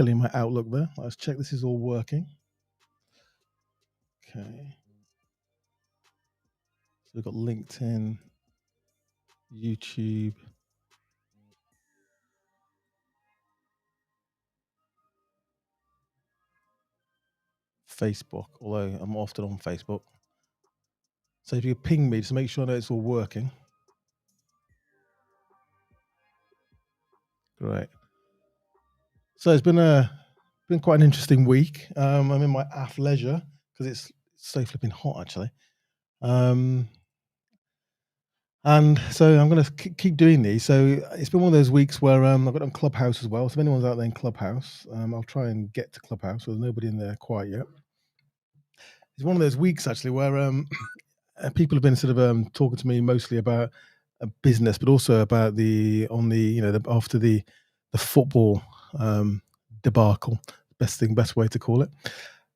killing my Outlook there. Let's check this is all working. Okay. So we've got LinkedIn, YouTube. Facebook, although I'm often on Facebook. So if you ping me to make sure I know it's all working. Great. So it's been quite an interesting week. I'm in my athleisure because it's so flipping hot actually. And so I'm going to keep doing these. So it's been one of those weeks where I've got on Clubhouse as well. So if anyone's out there in Clubhouse, I'll try and get to Clubhouse. There's nobody in there quite yet. It's one of those weeks actually where people have been sort of talking to me mostly about business, but also about after the football debacle, best way to call it.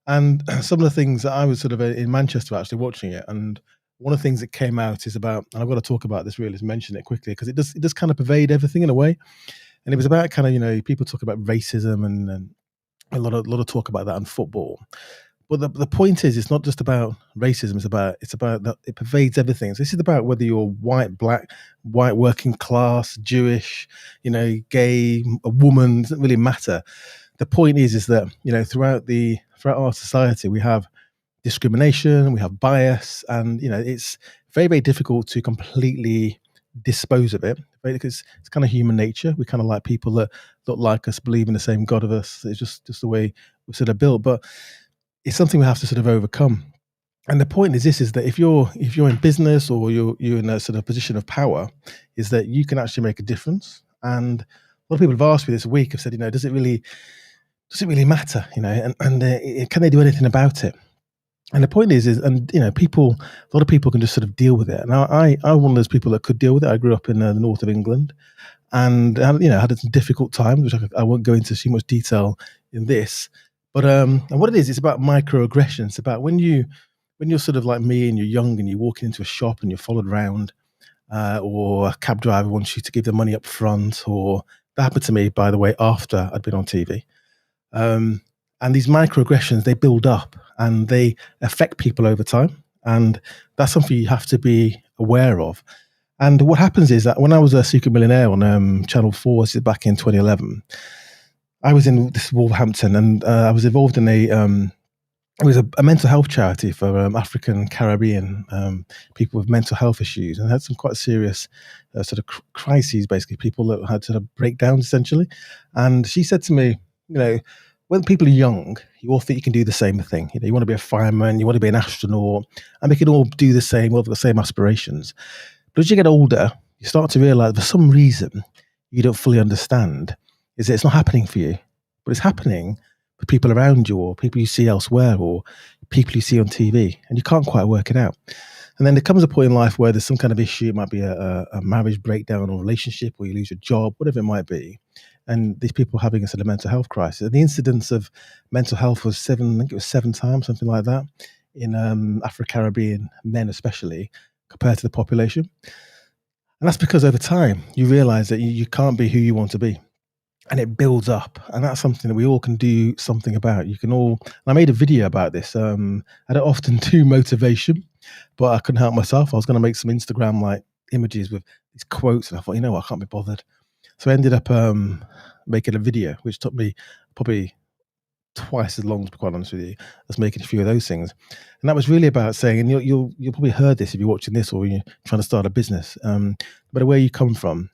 And some of the things that I was sort of in Manchester actually watching it, and one of the things that came out is about, and I've got to talk about this really, just mention it quickly because it does kind of pervade everything in a way. And it was about kind of people talk about racism and a lot of talk about that in football. But the point is, it's not just about racism. It's about that it pervades everything. So this is about whether you're white, black, white, working class, Jewish, gay, a woman. It doesn't really matter. The point is that throughout our society we have discrimination, we have bias, and it's very, very difficult to completely dispose of it because it's kind of human nature. We kind of like people that look like us, believe in the same God of us. It's just the way we're sort of built. But it's something we have to sort of overcome. And the point is that if you're in business or you're in a sort of position of power, is that you can actually make a difference. And a lot of people have asked me this week, have said, does it really matter? And can they do anything about it? And the point is, a lot of people can just sort of deal with it. Now, I'm one of those people that could deal with it. I grew up in the north of England, and had some difficult times, which I won't go into too much detail in this. But and what it is, it's about microaggressions. It's about when you're sort of like me and you're young and you're walking into a shop and you're followed around, or a cab driver wants you to give the money up front, or that happened to me, by the way, after I'd been on TV. And these microaggressions, they build up and they affect people over time. And that's something you have to be aware of. And what happens is that when I was a Secret Millionaire on Channel 4, this is back in 2011, I was in this Wolverhampton, and I was involved in it was a mental health charity for African Caribbean people with mental health issues, and had some quite serious sort of crises, basically people that had sort of breakdowns essentially. And she said to me, when people are young, you all think you can do the same thing. You want to be a fireman, you want to be an astronaut, and we can all do the same, all have the same aspirations. But as you get older, you start to realize for some reason you don't fully understand is that it's not happening for you, but it's happening for people around you or people you see elsewhere or people you see on TV, and you can't quite work it out. And then there comes a point in life where there's some kind of issue. It might be a marriage breakdown or relationship, or you lose your job, whatever it might be. And these people having a sort of mental health crisis. And the incidence of mental health was 7 times, something like that, in Afro-Caribbean men especially, compared to the population. And that's because over time, you realize that you can't be who you want to be. And it builds up. And that's something that we all can do something about. You can all, and I made a video about this. I don't often do motivation, but I couldn't help myself. I was going to make some Instagram like images with these quotes, and I thought, I can't be bothered. So I ended up making a video, which took me probably twice as long, to be quite honest with you, as making a few of those things. And that was really about saying, and you'll probably heard this if you're watching this or you're trying to start a business, but where you come from,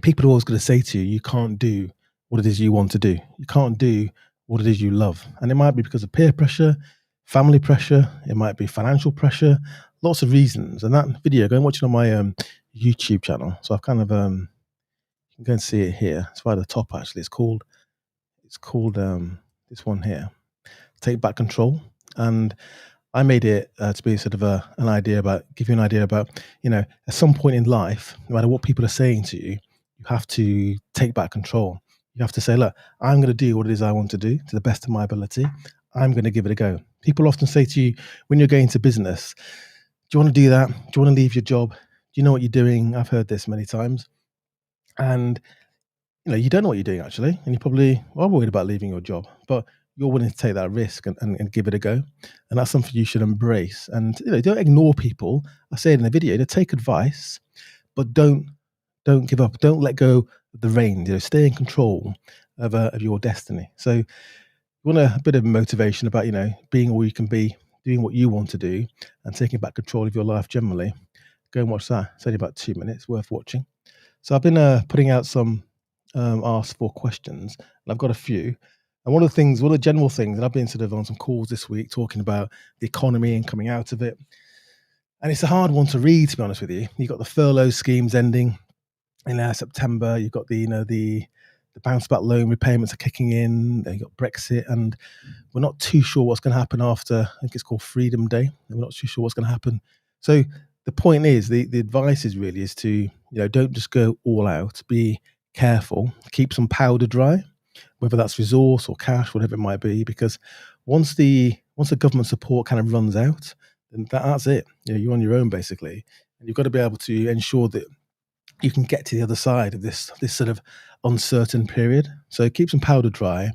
people are always going to say to you, you can't do what it is you want to do. You can't do what it is you love. And it might be because of peer pressure, family pressure, it might be financial pressure, lots of reasons. And that video, go and watch it on my YouTube channel. So I've kind of, you can go and see it here. It's right at the top, actually. It's called this one here, Take Back Control. And I made it to be sort of an idea about, give you an idea about, at some point in life, no matter what people are saying to you, you have to take back control. You have to say, look, I'm going to do what it is I want to do to the best of my ability. I'm going to give it a go. People often say to you, when you're going into business, do you want to do that? Do you want to leave your job? Do you know what you're doing? I've heard this many times. And you don't know what you're doing actually, and you probably are worried about leaving your job, but you're willing to take that risk and give it a go. And that's something you should embrace. And don't ignore people. I say it in the video, take advice, but don't give up. Don't let go of the reins. Stay in control of your destiny. So you want a bit of motivation about being all you can be, doing what you want to do, and taking back control of your life generally. Go and watch that. It's only about 2 minutes, worth watching. So I've been putting out some asked for questions, and I've got a few. And one of the general things, and I've been sort of on some calls this week talking about the economy and coming out of it. And it's a hard one to read, to be honest with you. You've got the furlough schemes ending in September. You've got the bounce back loan repayments are kicking in. You've got Brexit, and we're not too sure what's going to happen after. I think it's called Freedom Day, and we're not too sure what's going to happen. So the point is, the advice is really is to don't just go all out. Be careful. Keep some powder dry, whether that's resource or cash, whatever it might be, because once the government support kind of runs out, then that's it. You're on your own basically, and you've got to be able to ensure that you can get to the other side of this sort of uncertain period. So keep some powder dry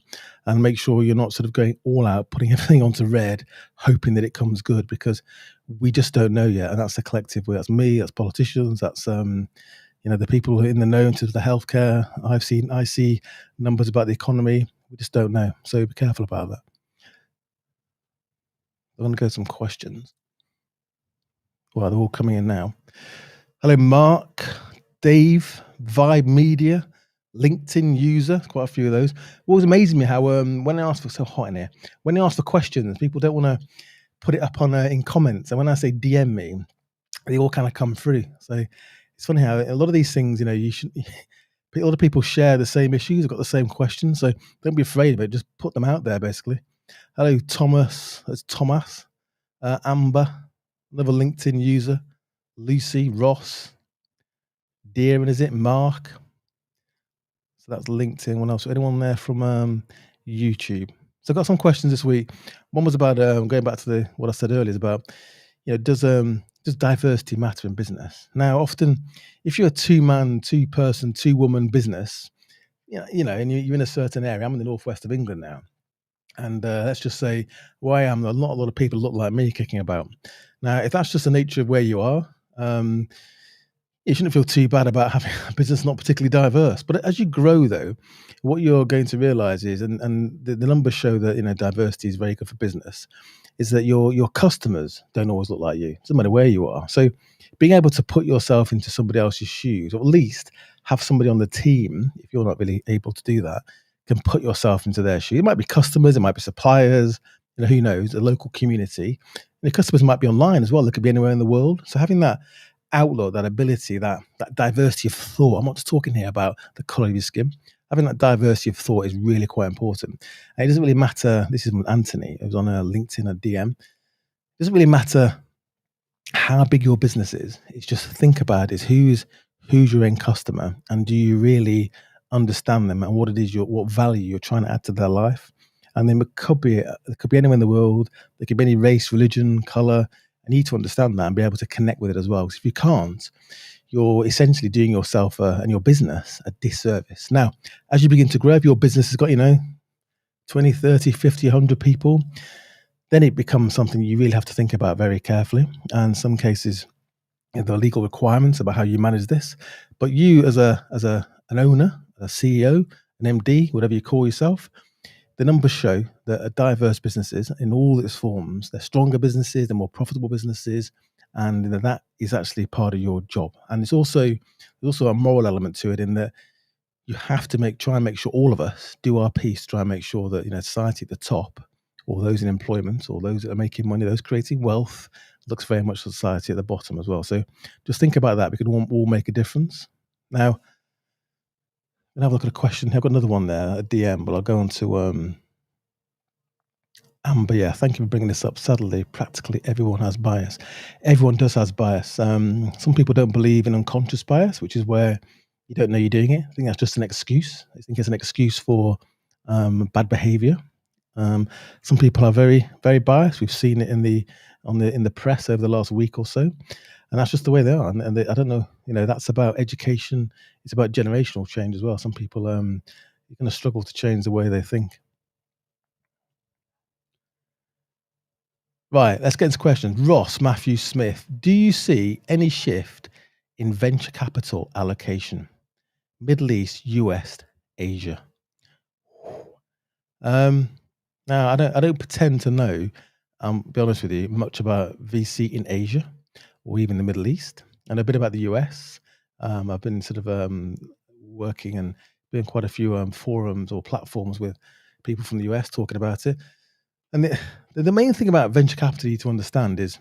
and make sure you're not sort of going all out, putting everything onto red, hoping that it comes good, because we just don't know yet. And that's the collective way. That's me, that's politicians, that's the people in the know in terms of the healthcare. I see numbers about the economy. We just don't know. So be careful about that. I'm going to go to some questions. Well, they're all coming in now. Hello, Mark, Dave, Vibe Media, LinkedIn user, quite a few of those. It always amazes me how when I ask for, so hot in here, when I ask for questions, people don't want to put it up on in comments. And when I say DM me, they all kind of come through. So it's funny how a lot of these things, you should. A lot of people share the same issues, have got the same questions. So don't be afraid of it. Just put them out there, basically. Hello, Thomas. That's Thomas. Amber, another LinkedIn user. Lucy, Ross, Deering, is it? Mark. So that's LinkedIn. What else? Anyone there from YouTube? So I've got some questions this week. One was about going back to what I said earlier, is about does diversity matter in business? Now, often, if you're a two-man, two-person, two-woman business, and you're in a certain area. I'm in the northwest of England now, and let's just say where I am, not a lot of people look like me kicking about. Now, if that's just the nature of where you are, you shouldn't feel too bad about having a business not particularly diverse. But as you grow, though, what you're going to realize is, and the numbers show that diversity is very good for business, is that your customers don't always look like you. It doesn't matter where you are. So being able to put yourself into somebody else's shoes, or at least have somebody on the team, if you're not really able to do that, can put yourself into their shoes. It might be customers, it might be suppliers, who knows, a local community. And the customers might be online as well. They could be anywhere in the world. So having that outlook, that ability, that diversity of thought. I'm not just talking here about the colour of your skin. Having that diversity of thought is really quite important. And it doesn't really matter. This is from Anthony. It was on a LinkedIn, a DM. It doesn't really matter how big your business is. It's just think about it. Who's your end customer, and do you really understand them and what it is what value you're trying to add to their life? And then it could be anywhere in the world. There could be any race, religion, colour. I need to understand that and be able to connect with it as well. Because if you can't, you're essentially doing yourself and your business a disservice. Now, as you begin to grow, if your business has got 20, 30, 50, 100 people, then it becomes something you really have to think about very carefully. And in some cases, there are legal requirements about how you manage this. But you, as an owner, a CEO, an MD, whatever you call yourself, the numbers show that diverse businesses in all its forms, they're stronger businesses, they're more profitable businesses, and that is actually part of your job. And there's also a moral element to it, in that you have to try and make sure all of us do our piece to try and make sure that society at the top, or those in employment, or those that are making money, those creating wealth, looks very much society at the bottom as well. So just think about that. We can all make a difference. Now, I'll have a look at a question. I've got another one there, a DM, but I'll go on to Amber. Yeah, thank you for bringing this up. Sadly, practically everyone has bias. Everyone does has bias. Some people don't believe in unconscious bias, which is where you don't know you're doing it. I think that's just an excuse. I think it's an excuse for bad behavior. Some people are very, very biased. We've seen it in the press over the last week or so. and that's just the way they are. And I don't know, that's about education. It's about generational change as well. Some people, you're going to struggle to change the way they think. Right, let's get into questions. Ross Matthew Smith, do you see any shift in venture capital allocation? Middle East, US, Asia. Um, Now I don't pretend to know, be honest with you, much about VC in Asia or even the Middle East, and a bit about the US. I've been sort of working and doing quite a few forums or platforms with people from the US talking about it. And the main thing about venture capital you need to understand is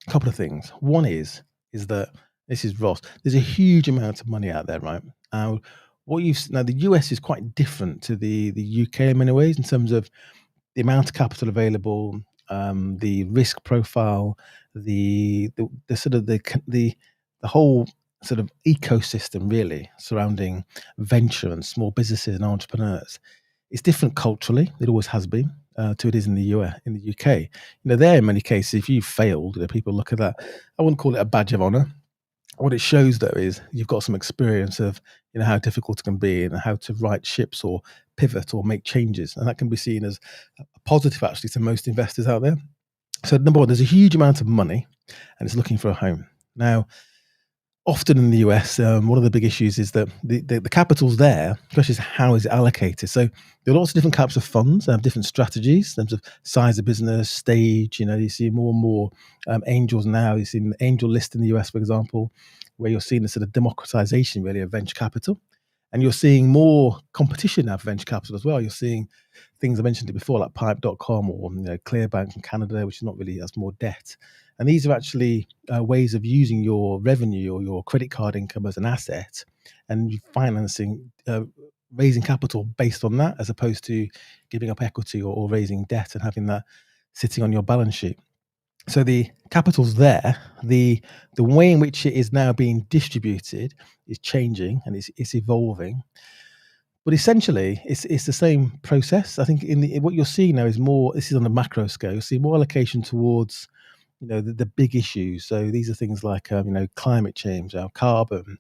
a couple of things. One is that this is Ross. There's a huge amount of money out there, right? Now the US is quite different to the UK in many ways in terms of the amount of capital available, the risk profile, the sort of the whole sort of ecosystem really surrounding venture and small businesses and entrepreneurs. It's different culturally. It always has been to it is in the US, in the UK. There in many cases, if you failed, people look at that. I wouldn't call it a badge of honor. What it shows though is you've got some experience of how difficult it can be and how to right ships or pivot or make changes, and that can be seen as a positive actually to most investors out there. So number one, there's a huge amount of money and it's looking for a home. Now, often in the US, one of the big issues is that the capital's there. The question is how is it allocated? So there are lots of different types of funds, different strategies in terms of size of business, stage. You see more and more angels now. You see an angel list in the US, for example, where you're seeing the sort of democratization really of venture capital. And you're seeing more competition now for venture capital as well. You're seeing things I mentioned it before, like Pipe.com or Clearbank from Canada, which is not really, that's more debt. And these are actually ways of using your revenue or your credit card income as an asset and financing, raising capital based on that, as opposed to giving up equity or raising debt and having that sitting on your balance sheet. So the capital's there. The way in which it is now being distributed is changing and it's evolving. But essentially, it's the same process. I think what you're seeing now is more. This is on a macro scale. You'll see more allocation towards the big issues. So these are things like climate change, carbon,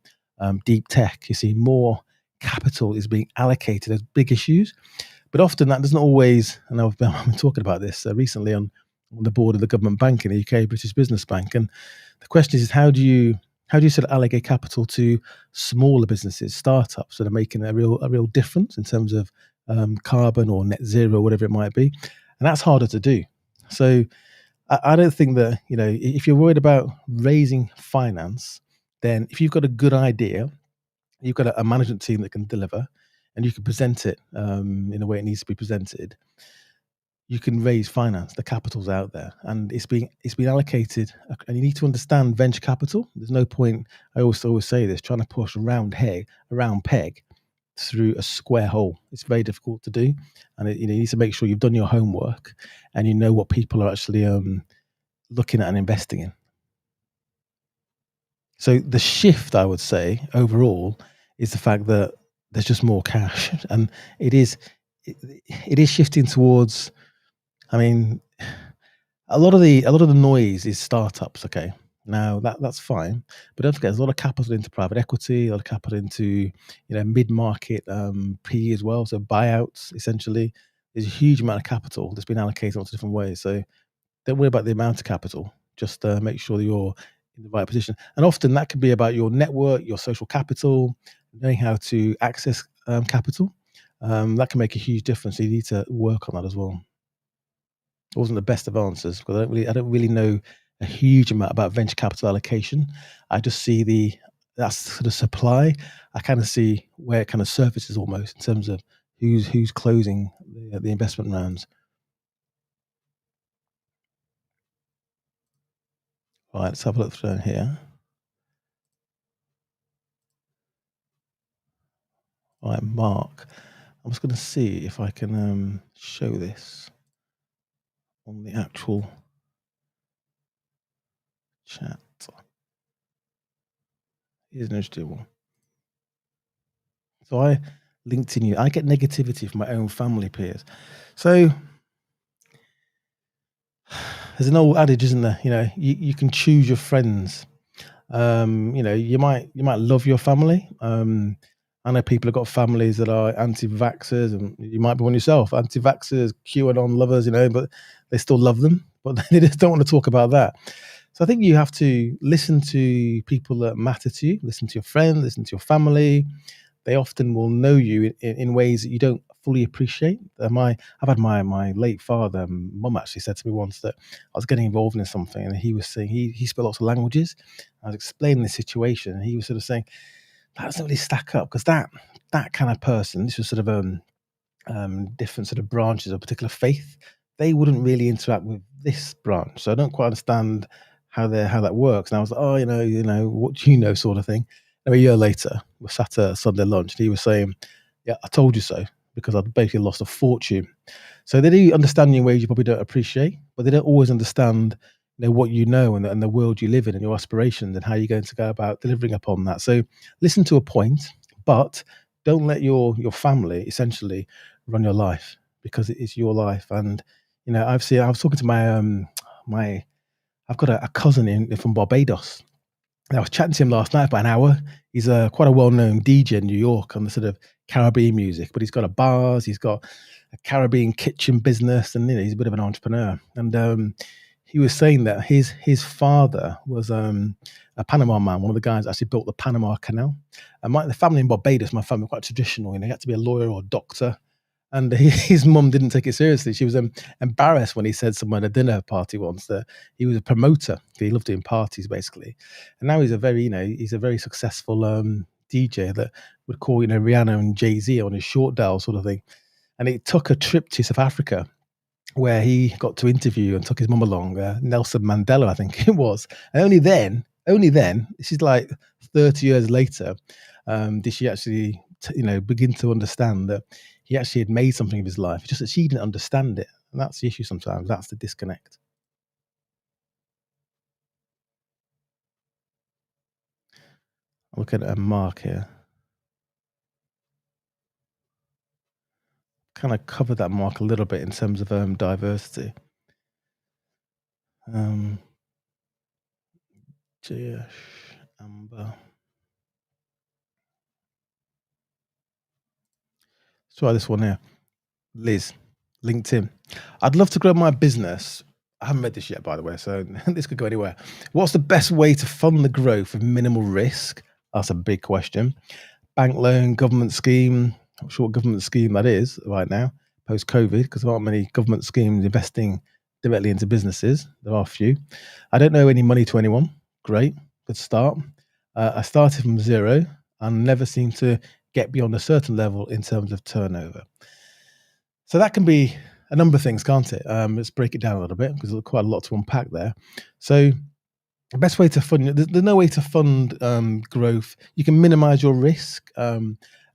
deep tech. You see more capital is being allocated as big issues, but often that doesn't always. And I've been talking about this recently on the board of the government bank in the UK, British Business Bank, and the question is how do you sort of allocate capital to smaller businesses, startups that are making a real difference in terms of carbon or net zero, whatever it might be, and that's harder to do. So I don't think that if you're worried about raising finance, then if you've got a good idea, you've got a management team that can deliver, and you can present it in the way it needs to be presented. You can raise finance. The capital's out there, and it's been allocated. And you need to understand venture capital. There's no point. I always say this: trying to push a round peg through a square hole. It's very difficult to do, and you need to make sure you've done your homework and you know what people are actually looking at and investing in. So the shift, I would say, overall, is the fact that there's just more cash, and it is it, it is shifting towards. I mean, a lot of the noise is startups. Okay, now that's fine, but don't forget there's a lot of capital into private equity, a lot of capital into mid market PE as well. So buyouts essentially. There's a huge amount of capital that's been allocated in lots of different ways. So don't worry about the amount of capital. Just make sure that you're in the right position. And often that could be about your network, your social capital, knowing how to access capital. That can make a huge difference. So you need to work on that as well. It wasn't the best of answers because I don't really know a huge amount about venture capital allocation. I just see that's sort of supply. I kind of see where it kind of surfaces almost in terms of who's closing the investment rounds. All right, let's have a look through here. All right, Mark. I'm just going to see if I can show this on the actual chat. Here's an interesting one. So I get negativity from my own family peers. So there's an old adage, isn't there? You can choose your friends. You might love your family. I know people have got families that are anti-vaxxers, and you might be one yourself, anti-vaxxers, QAnon lovers, but they still love them, but they just don't want to talk about that. So I think you have to listen to people that matter to you, listen to your friends, listen to your family. They often will know you in ways that you don't fully appreciate. I've had my late father, mum actually said to me once that I was getting involved in something, and he was saying he spoke lots of languages. I was explaining the situation, and he was sort of saying that doesn't really stack up because that kind of person. This was sort of different sort of branches of a particular faith. They wouldn't really interact with this branch, so I don't quite understand how that works. And I was like, oh, what do you know, sort of thing. And a year later, we sat at Sunday lunch, and he was saying, "Yeah, I told you so," because I'd basically lost a fortune. So they do understand you in ways you probably don't appreciate, but they don't always understand, what you know and the world you live in and your aspirations and how you're going to go about delivering upon that. So listen to a point, but don't let your family essentially run your life because it is your life. And I was talking to my I've got a cousin from Barbados. And I was chatting to him last night for an hour. He's quite a well-known DJ in New York on the sort of Caribbean music, but he's got a bars, he's got a Caribbean kitchen business, and he's a bit of an entrepreneur. And he was saying that his father was a Panama man, one of the guys that actually built the Panama Canal. And the family in Barbados, my family, were quite traditional. You had to be a lawyer or a doctor. And his mum didn't take it seriously. She was embarrassed when he said someone at a dinner party once that he was a promoter. He loved doing parties, basically. And now he's a very successful DJ that would call, Rihanna and Jay-Z on his short dial sort of thing. And it took a trip to South Africa where he got to interview and took his mum along, Nelson Mandela, I think it was. And only then, this is like 30 years later, did she actually, begin to understand that he actually had made something of his life. It's just that she didn't understand it. And that's the issue sometimes. That's the disconnect. I'm looking at a mark here. Kind of covered that mark a little bit in terms of diversity. Jayesh, Amber. Let's try this one here. Liz, LinkedIn. I'd love to grow my business. I haven't read this yet, by the way, so this could go anywhere. What's the best way to fund the growth with minimal risk? That's a big question. Bank loan, government scheme. I'm not sure what government scheme that is right now, post COVID, because there aren't many government schemes investing directly into businesses. There are a few. I don't owe any money to anyone. Great, good start. I started from zero and never seemed to get beyond a certain level in terms of turnover. So that can be a number of things, can't it? Let's break it down a little bit because there's quite a lot to unpack there. So the best way to fund, there's no way to fund growth. You can minimize your risk,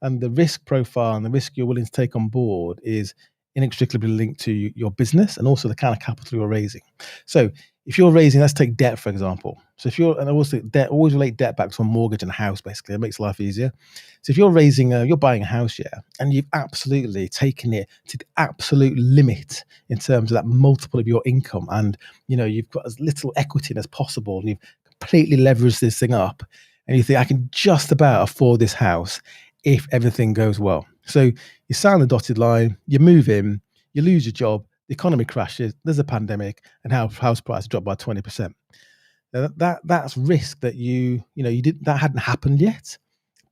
and the risk profile and the risk you're willing to take on board is inextricably linked to your business and also the kind of capital you're raising. So if you're raising, let's take debt, for example. So if you're, and also debt, always relate debt back to a mortgage and a house, basically. It makes life easier. So if you're you're buying a house, yeah, and you've absolutely taken it to the absolute limit in terms of that multiple of your income, and you've got as little equity as possible, and you've completely leveraged this thing up, and you think, I can just about afford this house if everything goes well. So you sign the dotted line, you move in, you lose your job, the economy crashes, there's a pandemic, and house prices drop by 20%. Now that's risk that you did that hadn't happened yet,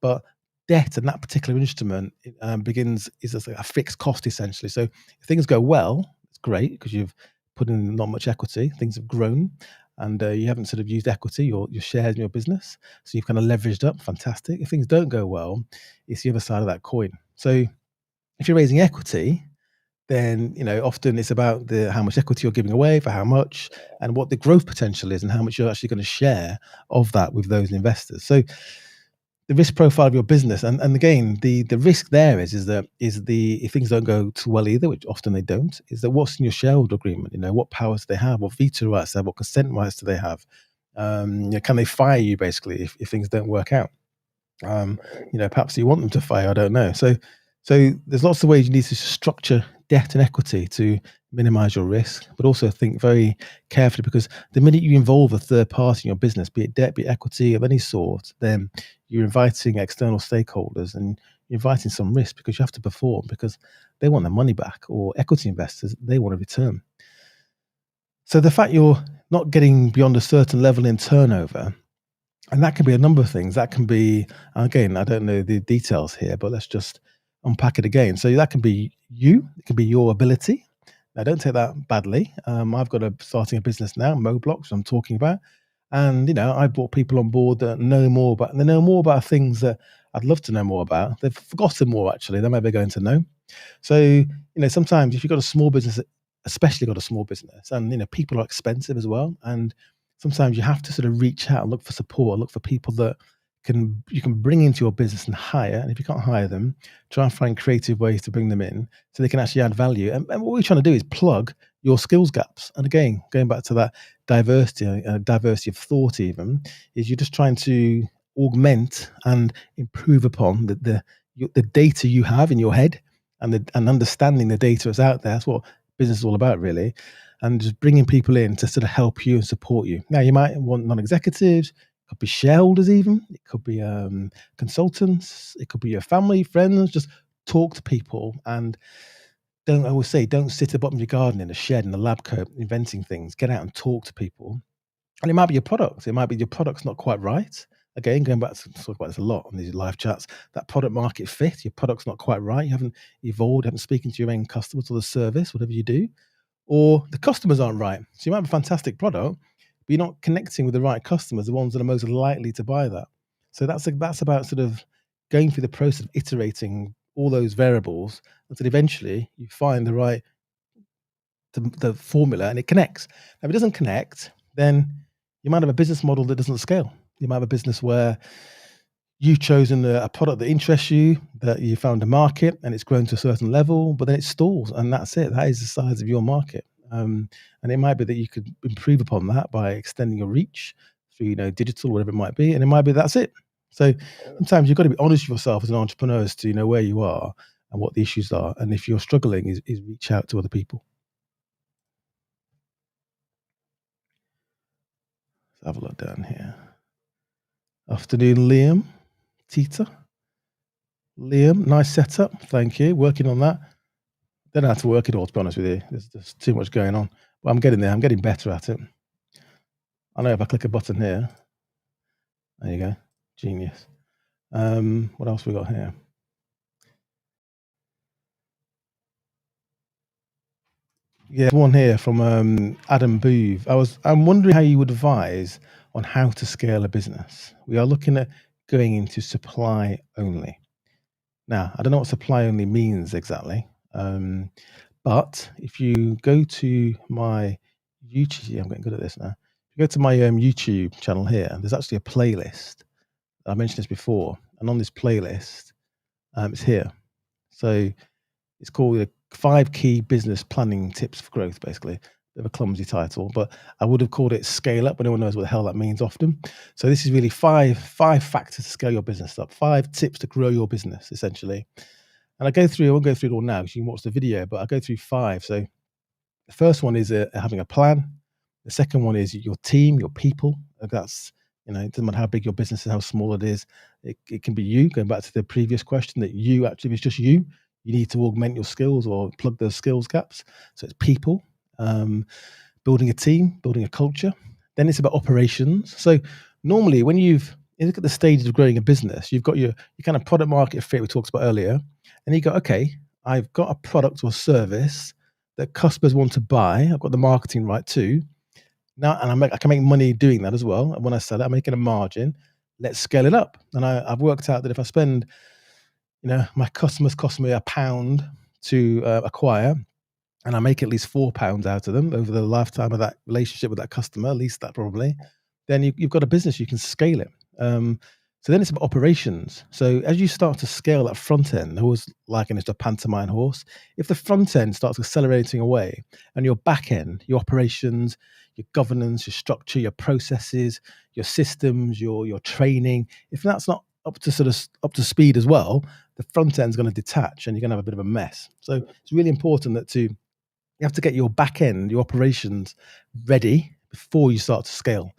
but debt and that particular instrument is a fixed cost essentially. So if things go well, it's great because you've put in not much equity, things have grown, and you haven't sort of used equity or your shares in your business, so you've kind of leveraged up. Fantastic. If things don't go well, it's the other side of that coin. So if you're raising equity, then often it's about how much equity you're giving away for how much, and what the growth potential is, and how much you're actually going to share of that with those investors. So the risk profile of your business, and again, the risk there is that if things don't go too well either, which often they don't, is that what's in your shareholder agreement? What powers do they have? What veto rights do they have? What consent rights do they have? Can they fire you basically if things don't work out? Perhaps you want them to fire. I don't know. So there's lots of ways you need to structure debt and equity to minimize your risk, but also think very carefully, because the minute you involve a third party in your business, be it debt, be it equity of any sort, then you're inviting external stakeholders and you're inviting some risk, because you have to perform, because they want their money back, or equity investors, they want a return. So the fact you're not getting beyond a certain level in turnover, and that can be a number of things. That can be, again, I don't know the details here, but let's just unpack it again. So that can be you, it can be your ability. Now, don't take that badly. I've got starting a business now, Moblocks, I'm talking about. And, I brought people on board that they know more about things that I'd love to know more about. They've forgotten more, actually, than maybe going to know. So, sometimes if you've got a small business, especially got a small business, and, people are expensive as well. And sometimes you have to sort of reach out and look for support, look for people that you can bring into your business and hire. And if you can't hire them, try and find creative ways to bring them in so they can actually add value. And what we're trying to do is plug your skills gaps. And again, going back to that diversity of thought, even, is you're just trying to augment and improve upon the data you have in your head, and understanding the data that's out there. That's what business is all about, really. And just bringing people in to sort of help you and support you. Now, you might want non-executives, it could be shareholders even, it could be consultants, it could be your family, friends. Just talk to people, and don't sit at the bottom of your garden in a shed in a lab coat inventing things. Get out and talk to people. And it might be your product. It might be your product's not quite right. Again, going back to talk about this a lot on these live chats, that product market fit, your product's not quite right. You haven't evolved, haven't spoken to your end customers or the service, whatever you do, or the customers aren't right. So you might have a fantastic product, but you're not connecting with the right customers, the ones that are most likely to buy that. So that's about sort of going through the process of iterating all those variables until eventually you find the formula and it connects. Now, if it doesn't connect, then you might have a business model that doesn't scale. You might have a business where you've chosen a product that interests you, that you found a market and it's grown to a certain level, but then it stalls, and that's it. That is the size of your market. And it might be that you could improve upon that by extending your reach through, digital, whatever it might be. And it might be that's it. So sometimes you've got to be honest with yourself as an entrepreneur as to where you are and what the issues are. And if you're struggling, is reach out to other people. Let's have a look down here. Afternoon, Liam. Tita. Liam, nice setup. Thank you. Working on that. Don't know how to work it all, to be honest with you. There's too much going on. But I'm getting there. I'm getting better at it. I know if I click a button here. There you go. Genius. What else we got here? Yeah, one here from Adam Booth. I'm wondering how you would advise on how to scale a business. We are looking at going into supply only. Now, I don't know what supply only means exactly, but if you go to my YouTube, I'm getting good at this now. If you go to my YouTube channel here, there's actually a playlist. I mentioned this before, and on this playlist, it's here. So it's called 5 Key Business Planning Tips for Growth, basically. Bit of a clumsy title, but I would have called it Scale Up, but no one knows what the hell that means often. So this is really five factors to scale your business up, 5 tips to grow your business, essentially. And I won't go through it all now because you can watch the video, but I go through 5. So the first one is having a plan. The second one is your team, your people. That's, it doesn't matter how big your business is, how small it is. It can be you, going back to the previous question, that you actually, if it's just you need to augment your skills or plug those skills gaps. So it's people, building a team, building a culture. Then it's about operations. So normally when you look at the stages of growing a business, you've got your kind of product market fit we talked about earlier. And you go, okay, I've got a product or service that customers want to buy. I've got the marketing right too. Now, and I can make money doing that as well. And when I sell it, I'm making a margin. Let's scale it up. And I've worked out that if I spend, my customers cost me £1 to acquire, and I make at least £4 out of them over the lifetime of that relationship with that customer, at least that probably, then you've got a business, you can scale it. So then it's about operations. So as you start to scale that front end, I always liken it to a pantomime horse. If the front end starts accelerating away and your back end, your operations, your governance, your structure, your processes, your systems, your training, if that's not up to speed as well, the front end's going to detach and you're going to have a bit of a mess. So it's really important that you have to get your back end, your operations ready before you start to scale.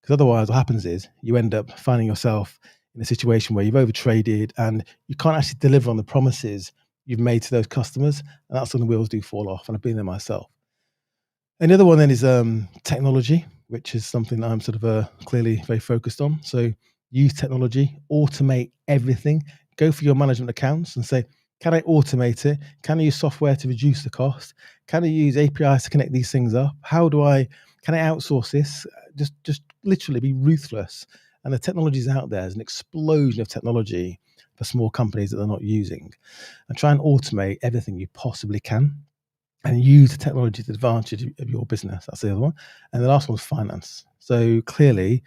Because otherwise what happens is you end up finding yourself in a situation where you've overtraded and you can't actually deliver on the promises you've made to those customers. And that's when the wheels do fall off. And I've been there myself. And the other one then is technology, which is something that I'm sort of clearly very focused on. So use technology, automate everything, go for your management accounts and say, can I automate it? Can I use software to reduce the cost? Can I use APIs to connect these things up? Can I outsource this? Just literally be ruthless. And the technology is out there. There's an explosion of technology for small companies that they're not using. And try and automate everything you possibly can and use the technology to the advantage of your business. That's the other one. And the last one is finance. So clearly,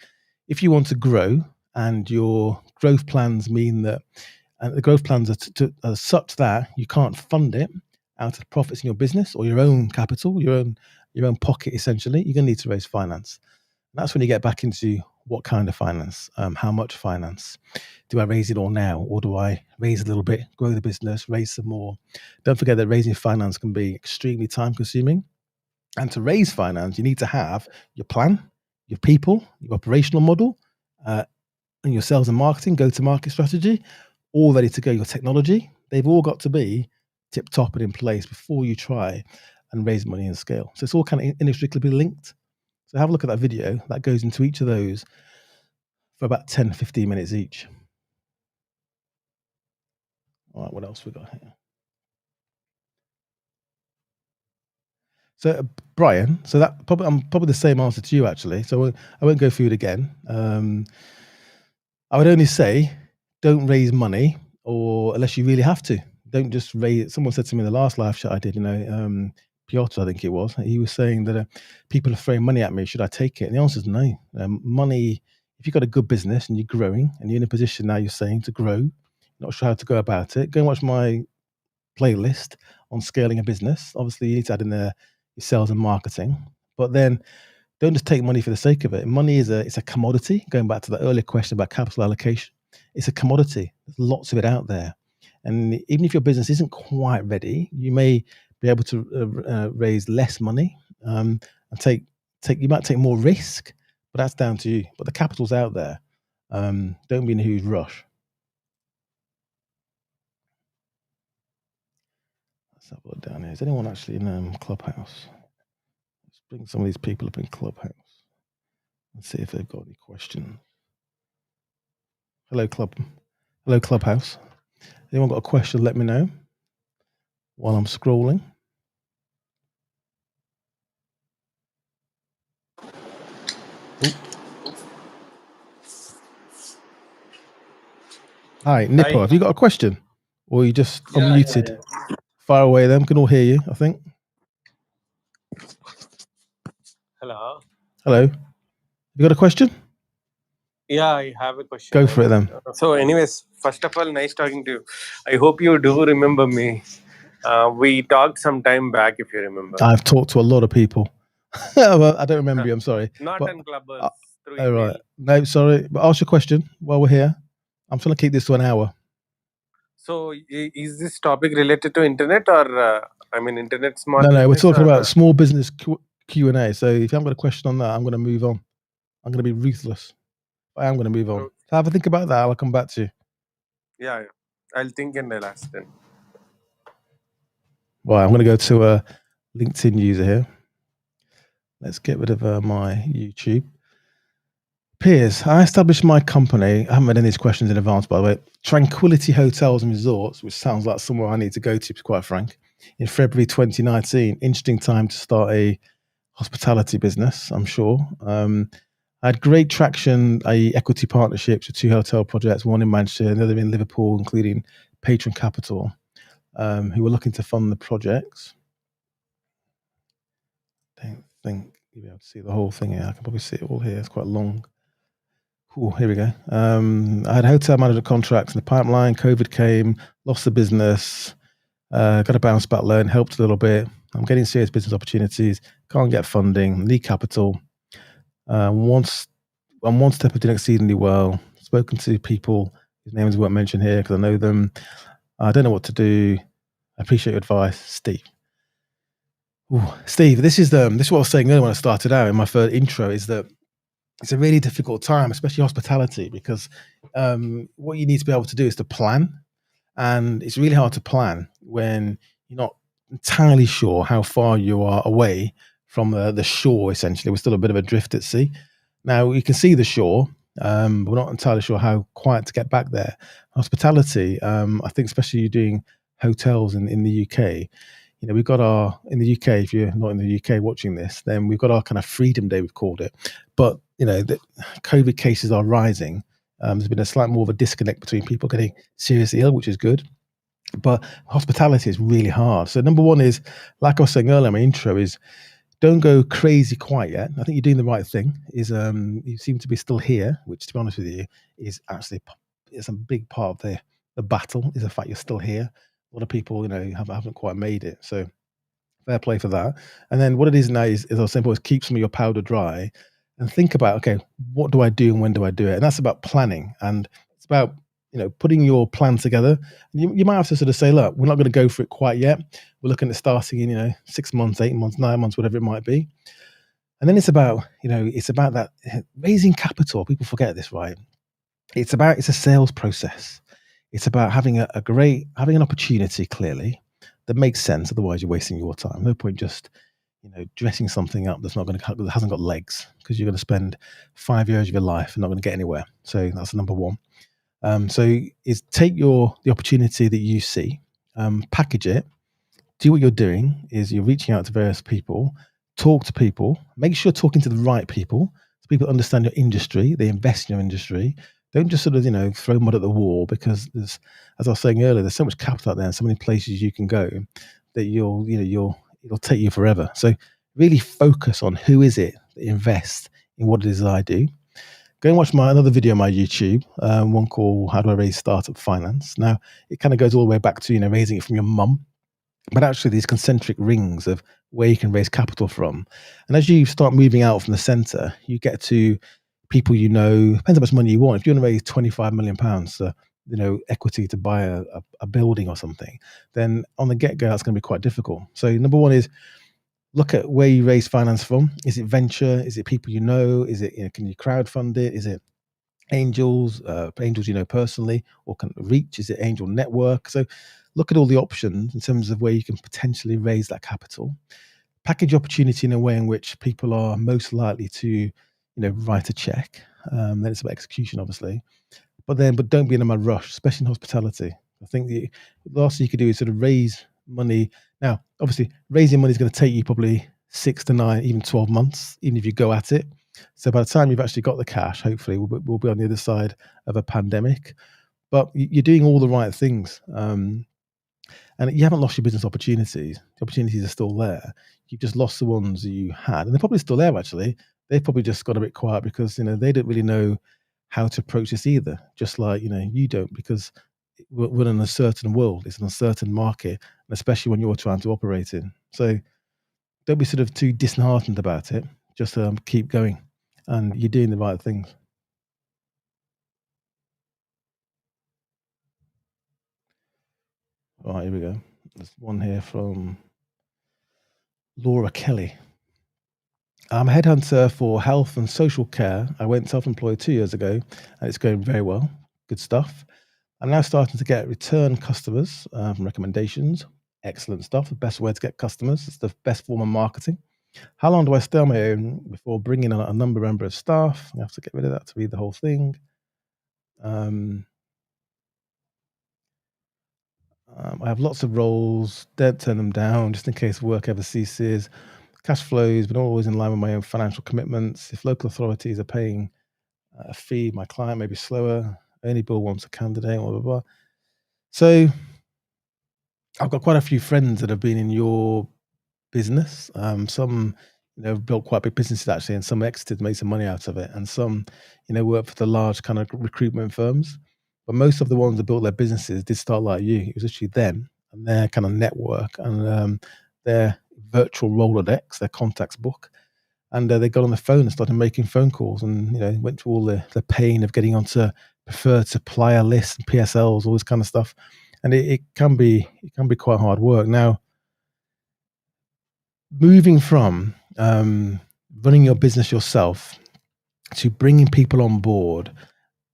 if you want to grow and your growth plans mean that, and the growth plans are such that you can't fund it out of the profits in your business or your own capital, your own pocket, essentially, you're going to need to raise finance. And that's when you get back into what kind of finance, how much finance. Do I raise it all now, or do I raise a little bit, grow the business, raise some more? Don't forget that raising finance can be extremely time consuming. And to raise finance, you need to have your plan, your people, your operational model, and your sales and marketing, go-to-market strategy, all ready to go. Your technology, they've all got to be tip-top and in place before you try and raise money and scale. So it's all kind of inextricably linked. So have a look at that video. That goes into each of those for about 10, 15 minutes each. All right, what else we got here? So Brian, so that I'm probably the same answer to you actually. So I won't go through it again. I would only say, don't raise money, or unless you really have to. Don't just raise. Someone said to me in the last live chat I did, Piotr, I think it was. He was saying that people are throwing money at me. Should I take it? And the answer is no. Money. If you've got a good business and you're growing and you're in a position now, you're saying to grow, not sure how to go about it, go and watch my playlist on scaling a business. Obviously, you need to add in there your sales and marketing, but then don't just take money for the sake of it. Money it's a commodity. Going back to the earlier question about capital allocation, it's a commodity. There's lots of it out there, and even if your business isn't quite ready, you may be able to raise less money and take. You might take more risk, but that's down to you. But the capital's out there. Don't be in a huge rush. Let's have a look down here. Is anyone actually in Clubhouse? Let's bring some of these people up in Clubhouse and see if they've got any questions. Hello, Clubhouse. Anyone got a question? Let me know while I'm scrolling. Ooh. Hi, Nippo. Hi. Have you got a question, or you just Yeah, unmuted? yeah. Fire away. Them can all hear you, I think. Hello. Hello. You got a question? Yeah, I have a question. Go for it then. So, anyways, first of all, nice talking to you. I hope you do remember me. We talked some time back, if you remember. I've talked to a lot of people. Well, I don't remember you. I'm sorry. Not But, on Clubhouse, through oh, email. right. No, sorry. But ask your question while we're here. I'm trying to keep this to an hour. So, is this topic related to internet or, internet small business? No, we're talking about small business Q&A. So if you haven't got a question on that, I'm going to move on. I'm going to be ruthless. I am going to move on. Okay. So have a think about that. I'll come back to you. Yeah. I'll think and I'll ask then. Right, I'm going to go to a LinkedIn user here. Let's get rid of my YouTube. Piers, I established my company. I haven't read any of these questions in advance, by the way. Tranquility Hotels and Resorts, which sounds like somewhere I need to go to be quite frank, in February 2019. Interesting time to start a hospitality business, I'm sure. I had great traction, equity partnerships with 2 hotel projects, one in Manchester, another in Liverpool, including Patron Capital, who were looking to fund the projects. I don't think you'll be able to see the whole thing here. I can probably see it all here. It's quite long. Ooh, here we go. I had hotel manager contracts in the pipeline. COVID came, lost the business, got a bounce back loan, helped a little bit. I'm getting serious business opportunities, can't get funding, need capital. I'm one step of doing exceedingly well. Spoken to people whose names won't mention here because I know them. I don't know what to do. I appreciate your advice, Steve. Ooh, Steve, this is what I was saying earlier when I started out in my first intro, is that it's a really difficult time, especially hospitality, because what you need to be able to do is to plan, and it's really hard to plan when you're not entirely sure how far you are away from the shore. Essentially, we're still a bit of adrift at sea. Now you can see the shore, but we're not entirely sure how quiet to get back there. Hospitality, I think, especially you doing hotels in the UK. We've got our in the UK. If you're not in the UK watching this, then we've got our kind of Freedom Day, we've called it. But the COVID cases are rising. There's been a slight more of a disconnect between people getting seriously ill, which is good. But hospitality is really hard. So number one is, like I was saying earlier in my intro, is don't go crazy quite yet. I think you're doing the right thing. Is you seem to be still here, which, to be honest with you, is actually it's a big part of the battle. Is the fact you're still here. A lot of people, haven't quite made it. So fair play for that. And then what it is now is I was saying, boys, keep some of your powder dry and think about, okay, what do I do and when do I do it? And that's about planning, and it's about putting your plan together. You might have to sort of say, look, we're not going to go for it quite yet. We're looking at starting in 6 months, 8 months, 9 months, whatever it might be. And then it's about that raising capital. People forget this, right? It's a sales process. It's about having having an opportunity clearly that makes sense. Otherwise, you're wasting your time. No point just dressing something up that hasn't got legs, because you're going to spend 5 years of your life and not going to get anywhere. So that's number one. So is take the opportunity that you see, package it, do what you're doing is you're reaching out to various people, talk to people, make sure you're talking to the right people, so people understand your industry, they invest in your industry. Don't just sort of, throw mud at the wall, because there's, as I was saying earlier, there's so much capital out there and so many places you can go that it'll take you forever. So really focus on who is it that invests in what it is that I do. Go and watch another video on my YouTube, one called "How Do I Raise Startup Finance?" Now, it kind of goes all the way back to raising it from your mum, but actually these concentric rings of where you can raise capital from. And as you start moving out from the center, you get to people depends how much money you want. If you want to raise £25 million, equity to buy a building or something, then on the get go, that's going to be quite difficult. So number one is look at where you raise finance from. Is it venture? Is it people Is it, can you crowdfund it? Is it angels personally, or can reach? Is it angel network? So look at all the options in terms of where you can potentially raise that capital. Package opportunity in a way in which people are most likely to, write a check. Then it's about execution, obviously. But don't be in a rush, especially in hospitality. I think the last thing you could do is sort of raise money. Now, obviously, raising money is going to take you probably 6 to 9, even 12 months, even if you go at it. So by the time you've actually got the cash, hopefully we'll be on the other side of a pandemic. But you're doing all the right things. And you haven't lost your business opportunities. The opportunities are still there. You've just lost the ones you had. And they're probably still there, actually. They've probably just got a bit quiet because, they don't really know how to approach this either. Just like, you don't, because we're in an uncertain world. It's an uncertain market, and especially when you're trying to operate in. So don't be sort of too disheartened about it. Just keep going, and you're doing the right things. All right, here we go. There's one here from Laura Kelly. I'm a headhunter for health and social care. I went self-employed 2 years ago, and it's going very well. Good stuff. I'm now starting to get return customers from recommendations. Excellent stuff. The best way to get customers. It's the best form of marketing. How long do I stay on my own before bringing on a member of staff? I have to get rid of that to read the whole thing. I have lots of roles. Don't turn them down just in case work ever ceases. Cash flows, but always in line with my own financial commitments. If local authorities are paying a fee, my client may be slower. Only bill once a candidate, blah, blah, blah. So I've got quite a few friends that have been in your business. Some, have built quite big businesses actually, and some exited, made some money out of it, and some, work for the large kind of recruitment firms. But most of the ones that built their businesses did start like you. It was actually them and their kind of network and their virtual Rolodex, their contacts book, and they got on the phone and started making phone calls, and went through all the pain of getting onto preferred supplier lists and PSLs, all this kind of stuff. and it can be quite hard work. Now, moving from running your business yourself to bringing people on board,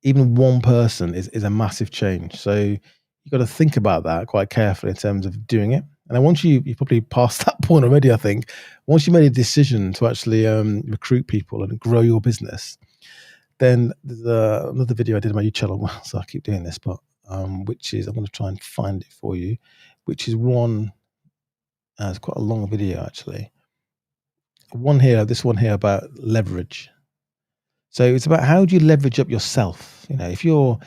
even one person is a massive change. So you've got to think about that quite carefully in terms of doing it. And once you probably passed that point already, I think, once you made a decision to actually recruit people and grow your business, then there's another video I did on my YouTube channel. So I keep doing this, but which is, I'm going to try and find it for you, which is one. It's quite a long video actually. This one here about leverage. So it's about how do you leverage up yourself? If you're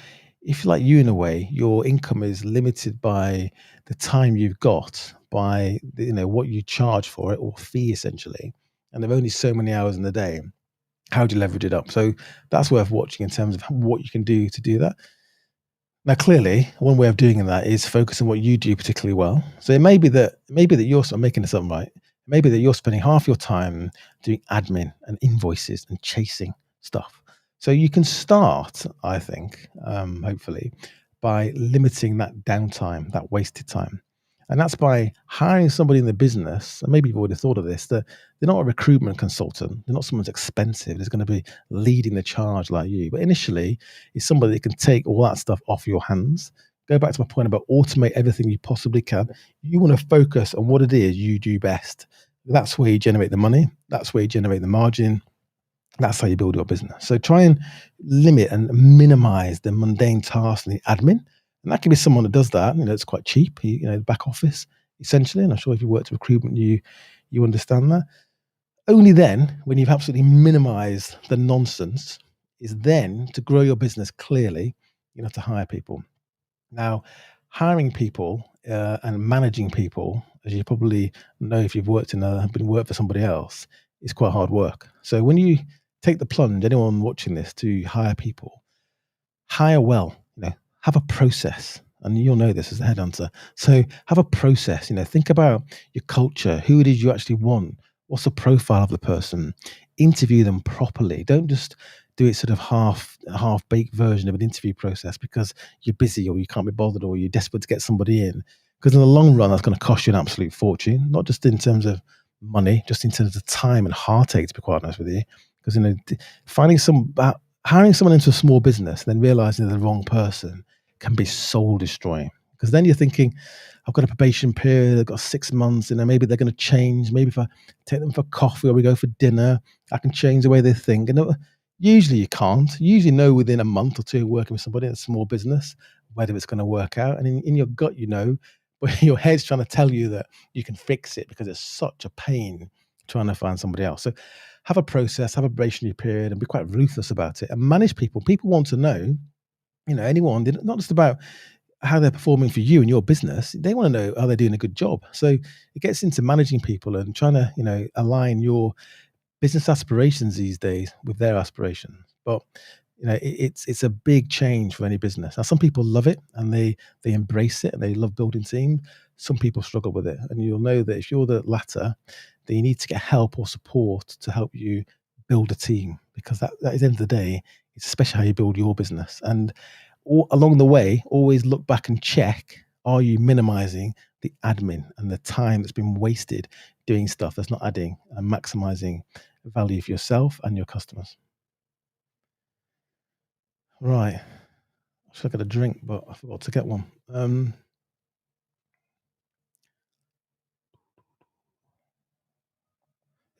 like you in a way, your income is limited by the time you've got, by what you charge for it or fee essentially, and there are only so many hours in the day. How do you leverage it up? So that's worth watching in terms of what you can do to do that. Now, clearly, one way of doing that is focus on what you do particularly well. So it may be that I'm making this up, right? Maybe that you're spending half your time doing admin and invoices and chasing stuff. So you can start, I think, hopefully, by limiting that downtime, that wasted time. And that's by hiring somebody in the business, and maybe you've already thought of this, that they're not a recruitment consultant. They're not someone who's expensive. That's going to be leading the charge like you. But initially, it's somebody that can take all that stuff off your hands. Go back to my point about automate everything you possibly can. You want to focus on what it is you do best. That's where you generate the money. That's where you generate the margin. That's how you build your business. So try and limit and minimize the mundane tasks and the admin. And that can be someone that does that. It's quite cheap. Back office essentially. And I'm sure if you worked in recruitment, you understand that. Only then, when you've absolutely minimized the nonsense, is then to grow your business clearly, you have to hire people. Now, hiring people and managing people, as you probably know if you've worked for somebody else, is quite hard work. So when you take the plunge, anyone watching this, to hire people, hire well, have a process. And you'll know this as a headhunter. So have a process, think about your culture, who it is you actually want, what's the profile of the person, interview them properly. Don't just do it sort of half-baked version of an interview process because you're busy or you can't be bothered or you're desperate to get somebody in. Because in the long run, that's going to cost you an absolute fortune, not just in terms of money, just in terms of time and heartache, to be quite honest with you. Because hiring someone into a small business and then realizing they're the wrong person can be soul destroying. Because then you're thinking, I've got a probation period, I've got 6 months, maybe they're going to change. Maybe if I take them for coffee or we go for dinner, I can change the way they think. And usually you can't. You usually know within a month or two working with somebody in a small business whether it's going to work out. And in your gut, but your head's trying to tell you that you can fix it because it's such a pain trying to find somebody else. So have a process, have a probationary period, and be quite ruthless about it. And manage people. People want to know, anyone, not just about how they're performing for you and your business. They want to know, are they doing a good job? So it gets into managing people and trying to, align your business aspirations these days with their aspirations. But it's a big change for any business. Now, some people love it and they embrace it and they love building teams. Some people struggle with it, and you'll know that if you're the latter, then you need to get help or support to help you build a team, because that at the end of the day, it's especially how you build your business. And along the way, always look back and check: are you minimizing the admin and the time that's been wasted doing stuff that's not adding and maximizing value for yourself and your customers? Right. I should have got a drink, but I forgot to get one.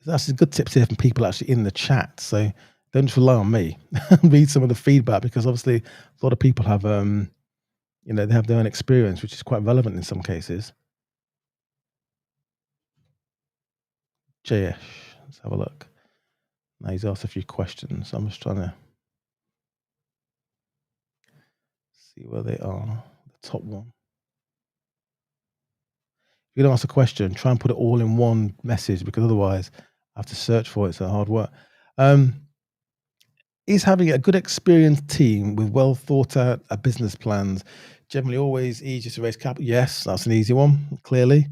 That's a good tip to hear from people actually in the chat. So don't just rely on me. Read some of the feedback, because obviously a lot of people have, they have their own experience, which is quite relevant in some cases. JS, let's have a look. Now he's asked a few questions. I'm just trying to see where they are. The top one. If you're going to ask a question, try and put it all in one message, because otherwise I have to search for it. So hard work. Is having a good experienced team with well thought out business plans generally always easier to raise capital? Yes, that's an easy one, clearly.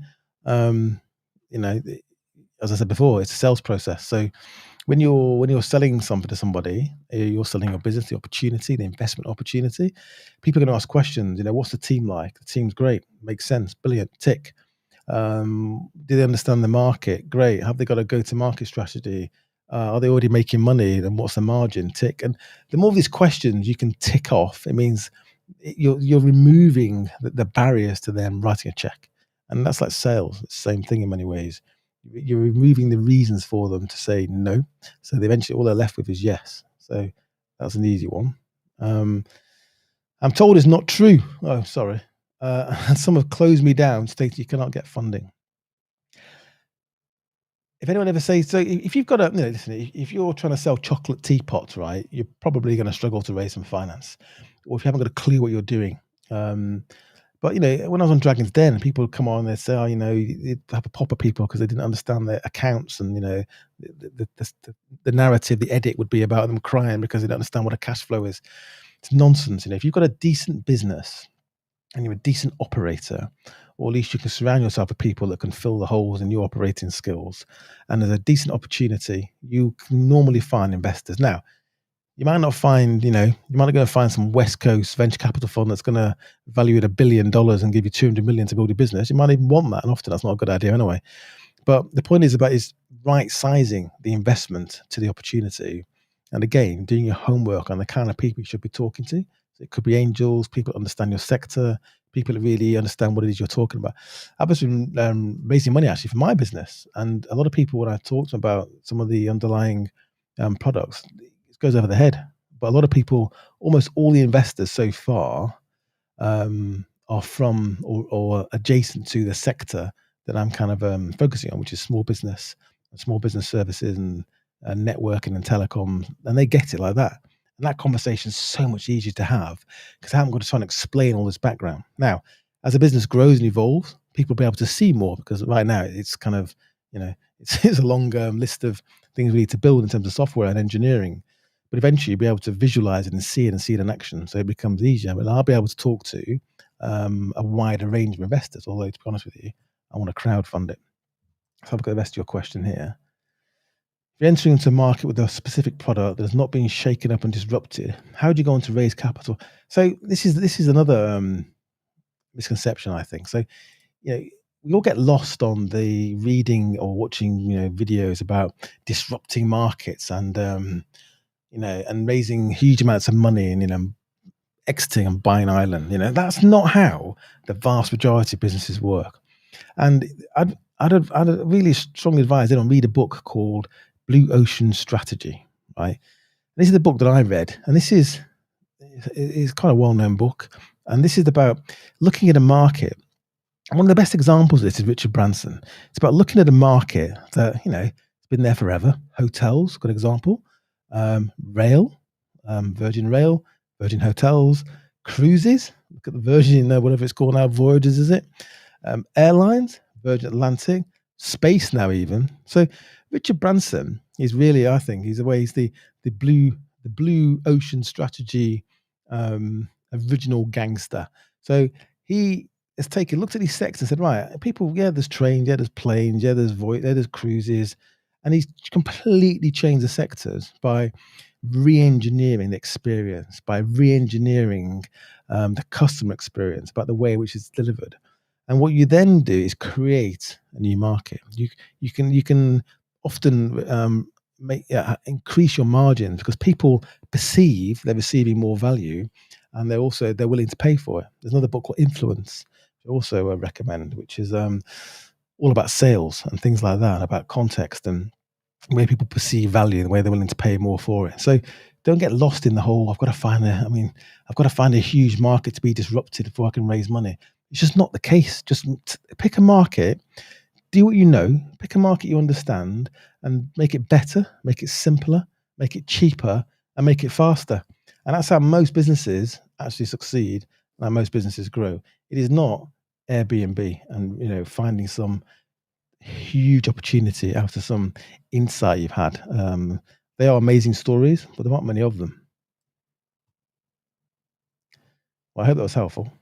You know, as I said before, it's a sales process. So when you're selling something to somebody, you're selling your business, the opportunity, the investment opportunity. People are going to ask questions. What's the team like? The team's great, makes sense, brilliant, tick. Do they understand the market? Great. Have they got a go-to-market strategy? Are they already making money? Then what's the margin? Tick. And the more of these questions you can tick off, it means you're removing the barriers to them writing a check, and that's like sales. It's the same thing in many ways. You're removing the reasons for them to say no, so eventually all they're left with is yes. So that's an easy one. Um, I'm told it's not true. Oh, sorry. Some have closed me down, stating you cannot get funding. If anyone ever says so, if you've got a, listen, if you're trying to sell chocolate teapots, right, you're probably going to struggle to raise some finance, or if you haven't got a clue what you're doing. Um, but when I was on Dragon's Den, people would come on and they'd say, "Oh, you'd have a pop of people because they didn't understand their accounts, and the narrative, the edit would be about them crying because they don't understand what a cash flow is." It's nonsense. If you've got a decent business and you're a decent operator, or at least you can surround yourself with people that can fill the holes in your operating skills, and there's a decent opportunity, you can normally find investors. Now, you might not find, you might not go find some West Coast venture capital fund that's going to value it $1 billion and give you 200 million to build a business. You might even want that, and often that's not a good idea anyway. But the point is right sizing the investment to the opportunity, and again, doing your homework on the kind of people you should be talking to. So it could be angels, people that understand your sector, people that really understand what it is you're talking about. I've been raising money actually for my business, and a lot of people, when I talk to them about some of the underlying products, it goes over the head. But a lot of people, almost all the investors so far, are from or adjacent to the sector that I'm kind of focusing on, which is small business services, and networking and telecoms, and they get it like that. And that conversation is so much easier to have because I haven't got to try and explain all this background. Now, as a business grows and evolves, people will be able to see more because right now it's kind of, it's a long list of things we need to build in terms of software and engineering. But eventually, you'll be able to visualize it and see it in action. So it becomes easier. But I'll be able to talk to a wider range of investors. Although, to be honest with you, I want to crowdfund it. So I'll look at the rest of your question here. If you're entering into a market with a specific product that has not been shaken up and disrupted, how do you go on to raise capital? So this is another misconception, I think. So we all get lost on the reading or watching videos about disrupting markets and and raising huge amounts of money and exiting and buying island. That's not how the vast majority of businesses work. And I'd really strongly advise them to read a book called Blue Ocean Strategy. Right, this is the book that I read, and this is quite a well-known book. And this is about looking at a market. One of the best examples of this is Richard Branson. It's about looking at a market that it's been there forever. Hotels, good example. Rail, Virgin Rail, Virgin Hotels, cruises. Look at the Virgin, whatever it's called now, Voyages, is it? Airlines, Virgin Atlantic, space now even. So Richard Branson is really, I think, he's the blue ocean strategy original gangster. So he has looked at these sectors and said, right, people, yeah, there's trains, yeah, there's planes, yeah, there's cruises, and he's completely changed the sectors by re-engineering the experience, by re-engineering the customer experience, about the way in which it's delivered. And what you then do is create a new market. You can often increase your margins because people perceive they're receiving more value, and they're willing to pay for it. There's another book called Influence, which I also recommend, which is all about sales and things like that, about context and where people perceive value, the way they're willing to pay more for it. So don't get lost in the whole. I've got to find a huge market to be disrupted before I can raise money. It's just not the case. Just pick a market, do what you know, pick a market you understand, and make it better, make it simpler, make it cheaper, and make it faster. And that's how most businesses actually succeed, and how most businesses grow. It is not Airbnb and finding some huge opportunity after some insight you've had. They are amazing stories, but there aren't many of them. Well, I hope that was helpful.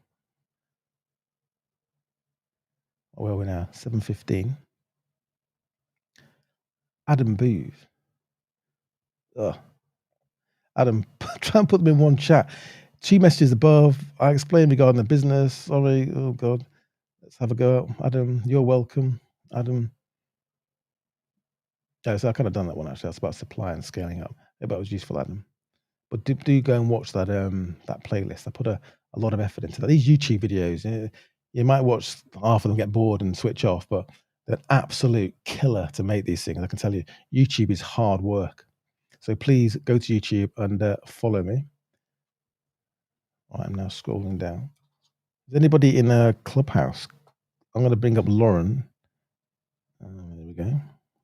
Where are we now? 7:15. Adam Booth. Adam, try and put them in one chat. 2 messages above. I explained regarding the business. Sorry. Oh, God. Let's have a go. Adam, you're welcome. Adam. Yeah, so I kind of done that one, actually. That's about supply and scaling up. Maybe that was useful, Adam. But do go and watch that that playlist. I put a lot of effort into that. These YouTube videos, you might watch half of them, get bored and switch off, but they're an absolute killer to make these things. I can tell you, YouTube is hard work. So please go to YouTube and follow me. I'm now scrolling down. Is anybody in a Clubhouse? I'm going to bring up Lauren. There we go.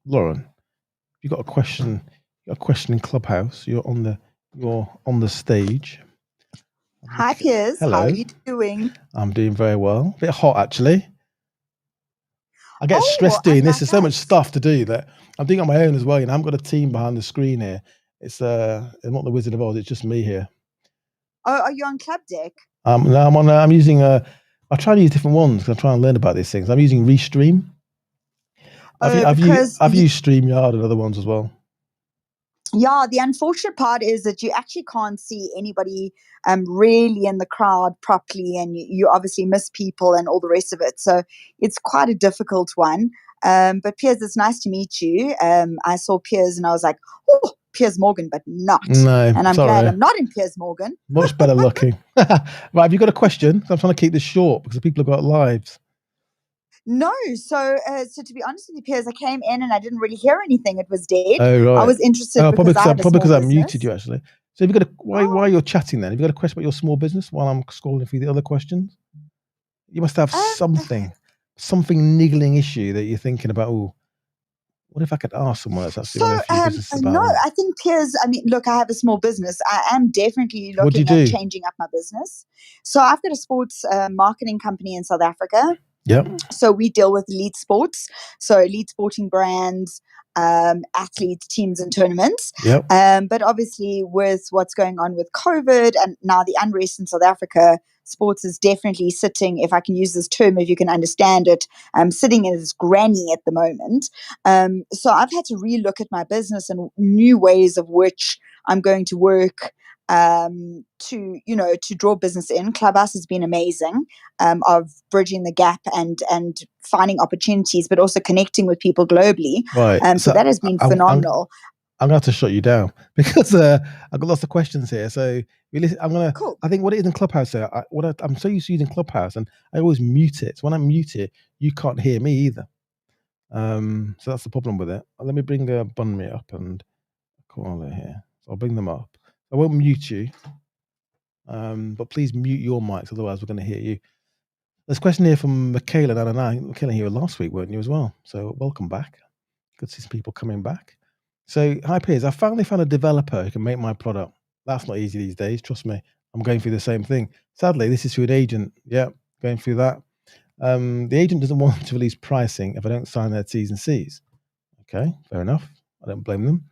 Lauren, you got a question? You got a question in Clubhouse? You're on the stage. Hi, Piers. Hello. How are you doing? I'm doing very well. A bit hot, actually. I get stressed doing this. There's so much stuff to do that I'm doing on my own as well. You know, I've got a team behind the screen here. It's not the Wizard of Oz. It's just me here. Oh, are you on Club Deck? No, I'm on. I'm using. I try to use different ones because I'm trying to learn about these things. I'm using Restream. I've used StreamYard and other ones as well. Yeah, the unfortunate part is that you actually can't see anybody really in the crowd properly, and you obviously miss people and all the rest of it. So it's quite a difficult one. But Piers, it's nice to meet you. I saw Piers and I was like, oh, Piers Morgan, but not. No, and I'm glad I'm not in Piers Morgan. Much better looking. Right, have you got a question? I'm trying to keep this short because people have got lives. No, so to be honest with you, Piers, I came in and I didn't really hear anything. It was dead. Oh, right. I was interested probably because I muted you, actually. So have you got while you're chatting then, have you got a question about your small business while I'm scrolling through the other questions? You must have something niggling issue that you're thinking about. Oh, what if I could ask someone that's actually running a few businesses about? No, I think, Piers, I mean, look, I have a small business. I am definitely looking at changing up my business. So I've got a sports marketing company in South Africa. Yep. So we deal with elite sports, so elite sporting brands, athletes, teams, and tournaments. Yep. But obviously, with what's going on with COVID and now the unrest in South Africa, sports is definitely sitting, if I can use this term, if you can understand it, sitting in its granny at the moment. So I've had to relook at my business and new ways of which I'm going to work to draw business in. Clubhouse has been amazing of bridging the gap and finding opportunities, but also connecting with people globally. Right. So that has been phenomenal. I'm going to have to shut you down because I've got lots of questions here. So Cool. I think what it is in Clubhouse here, I'm so used to using Clubhouse and I always mute it. So when I mute it, you can't hear me either. So that's the problem with it. Let me bring Bunmi up and Koala here. So I'll bring them up. I won't mute you, but please mute your mics, otherwise we're going to hear you. There's a question here from Michaela and I. Michaela, you were last week, weren't you, as well? So welcome back. Good to see some people coming back. So, hi, Piers. I finally found a developer who can make my product. That's not easy these days. Trust me, I'm going through the same thing. Sadly, this is through an agent. Yeah, going through that. The agent doesn't want to release pricing if I don't sign their T's and C's. Okay, fair enough. I don't blame them.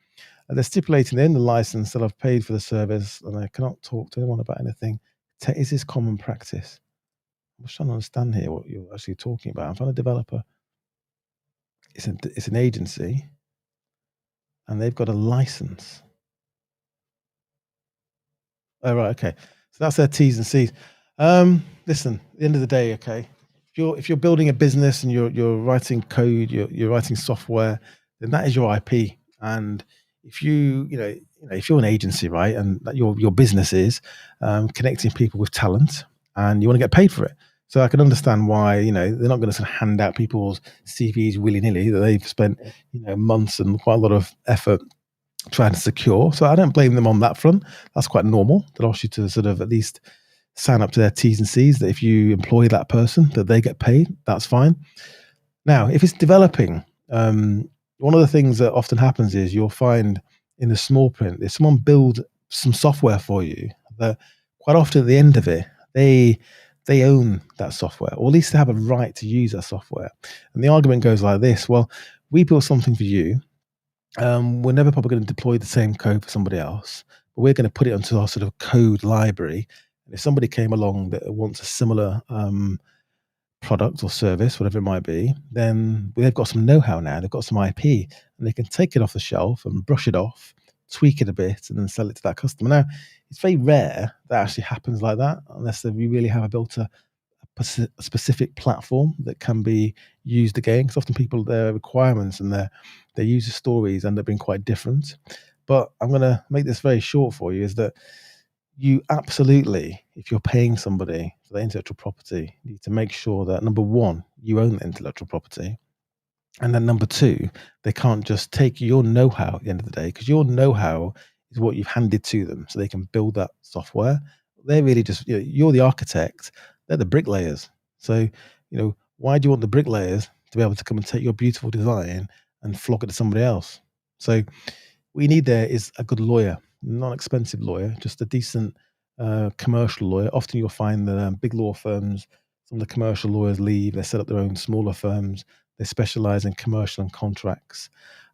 They're stipulating in the license that I've paid for the service and I cannot talk to anyone about anything. Is this common practice? I'm just trying to understand here what you're actually talking about. I'm trying to develop it's an agency and they've got a license. Oh, right, okay. So that's their T's and C's. Listen, at the end of the day, okay, if you're building a business and you're writing code, you're writing software, then that is your IP. And if if you're an agency, right, and that your business is connecting people with talent, and you want to get paid for it, so I can understand why they're not going to sort of hand out people's CVs willy nilly that they've spent months and quite a lot of effort trying to secure. So I don't blame them on that front. That's quite normal. They'll ask you to sort of at least sign up to their T's and C's that if you employ that person, that they get paid. That's fine. Now, if it's developing, one of the things that often happens is you'll find in the small print, if someone builds some software for you, that quite often at the end of it, they own that software, or at least they have a right to use that software. And the argument goes like this: well, we built something for you. We're never probably going to deploy the same code for somebody else, but we're going to put it onto our sort of code library. And if somebody came along that wants a similar product or service, whatever it might be, then they've got some know-how now, they've got some IP, and they can take it off the shelf and brush it off tweak it a bit, and then sell it to that customer. Now, it's very rare that actually happens like that, unless we really have built a specific platform that can be used again. Because often people, their requirements and their user stories end up being quite different. But I'm going to make this very short for you, is that you absolutely, if you're paying somebody for their intellectual property, need to make sure that, number one, you own the intellectual property. And then number two, they can't just take your know-how at the end of the day, because your know-how is what you've handed to them so they can build that software. They're really just, you're the architect, they're the bricklayers. So, why do you want the bricklayers to be able to come and take your beautiful design and flog it to somebody else? So what you need there is a good lawyer, not an expensive lawyer, just a decent commercial lawyer. Often you'll find that big law firms, some of the commercial lawyers leave, they set up their own smaller firms. They specialize in commercial and contracts,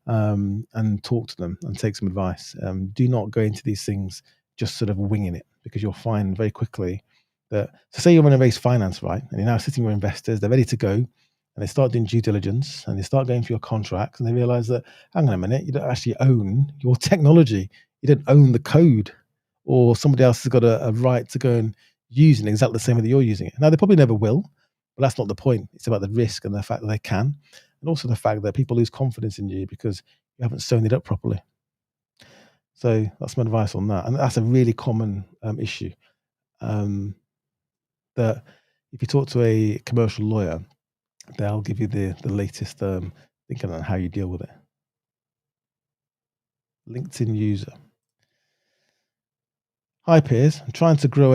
and talk to them and take some advice. Do not go into these things just sort of winging it, because you'll find very quickly that, so say you're going to raise finance, right? And you're now sitting with investors, they're ready to go, and they start doing due diligence and they start going for your contracts, and they realize that, hang on a minute, you don't actually own your technology. You don't own the code, or somebody else has got a right to go and use it exactly the same way that you're using it. Now, they probably never will, but that's not the point. It's about the risk and the fact that they can, and also the fact that people lose confidence in you because you haven't sewn it up properly. So that's my advice on that. And that's a really common issue. That if you talk to a commercial lawyer, they'll give you the latest thinking on how you deal with it. LinkedIn user. Hi, Piers. I'm trying to grow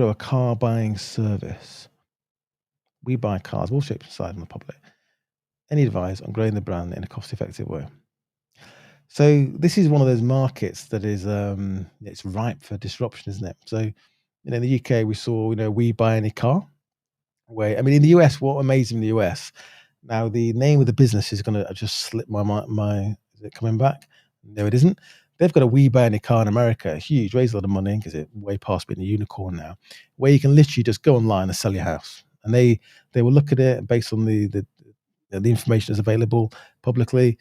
a car buying service. We buy cars, all shapes and sizes in the public. Any advice on growing the brand in a cost-effective way? So this is one of those markets that is it's ripe for disruption, isn't it? So in the UK, we saw we buy any car. Where, I mean, in the US, what amazed me in the US. Now the name of the business is going to just slip my. Is it coming back? No, it isn't. They've got a We Buy Any Car in America, huge, raise a lot of money because it's way past being a unicorn now, where you can literally just go online and sell your house, and they will look at it based on the information that's available publicly,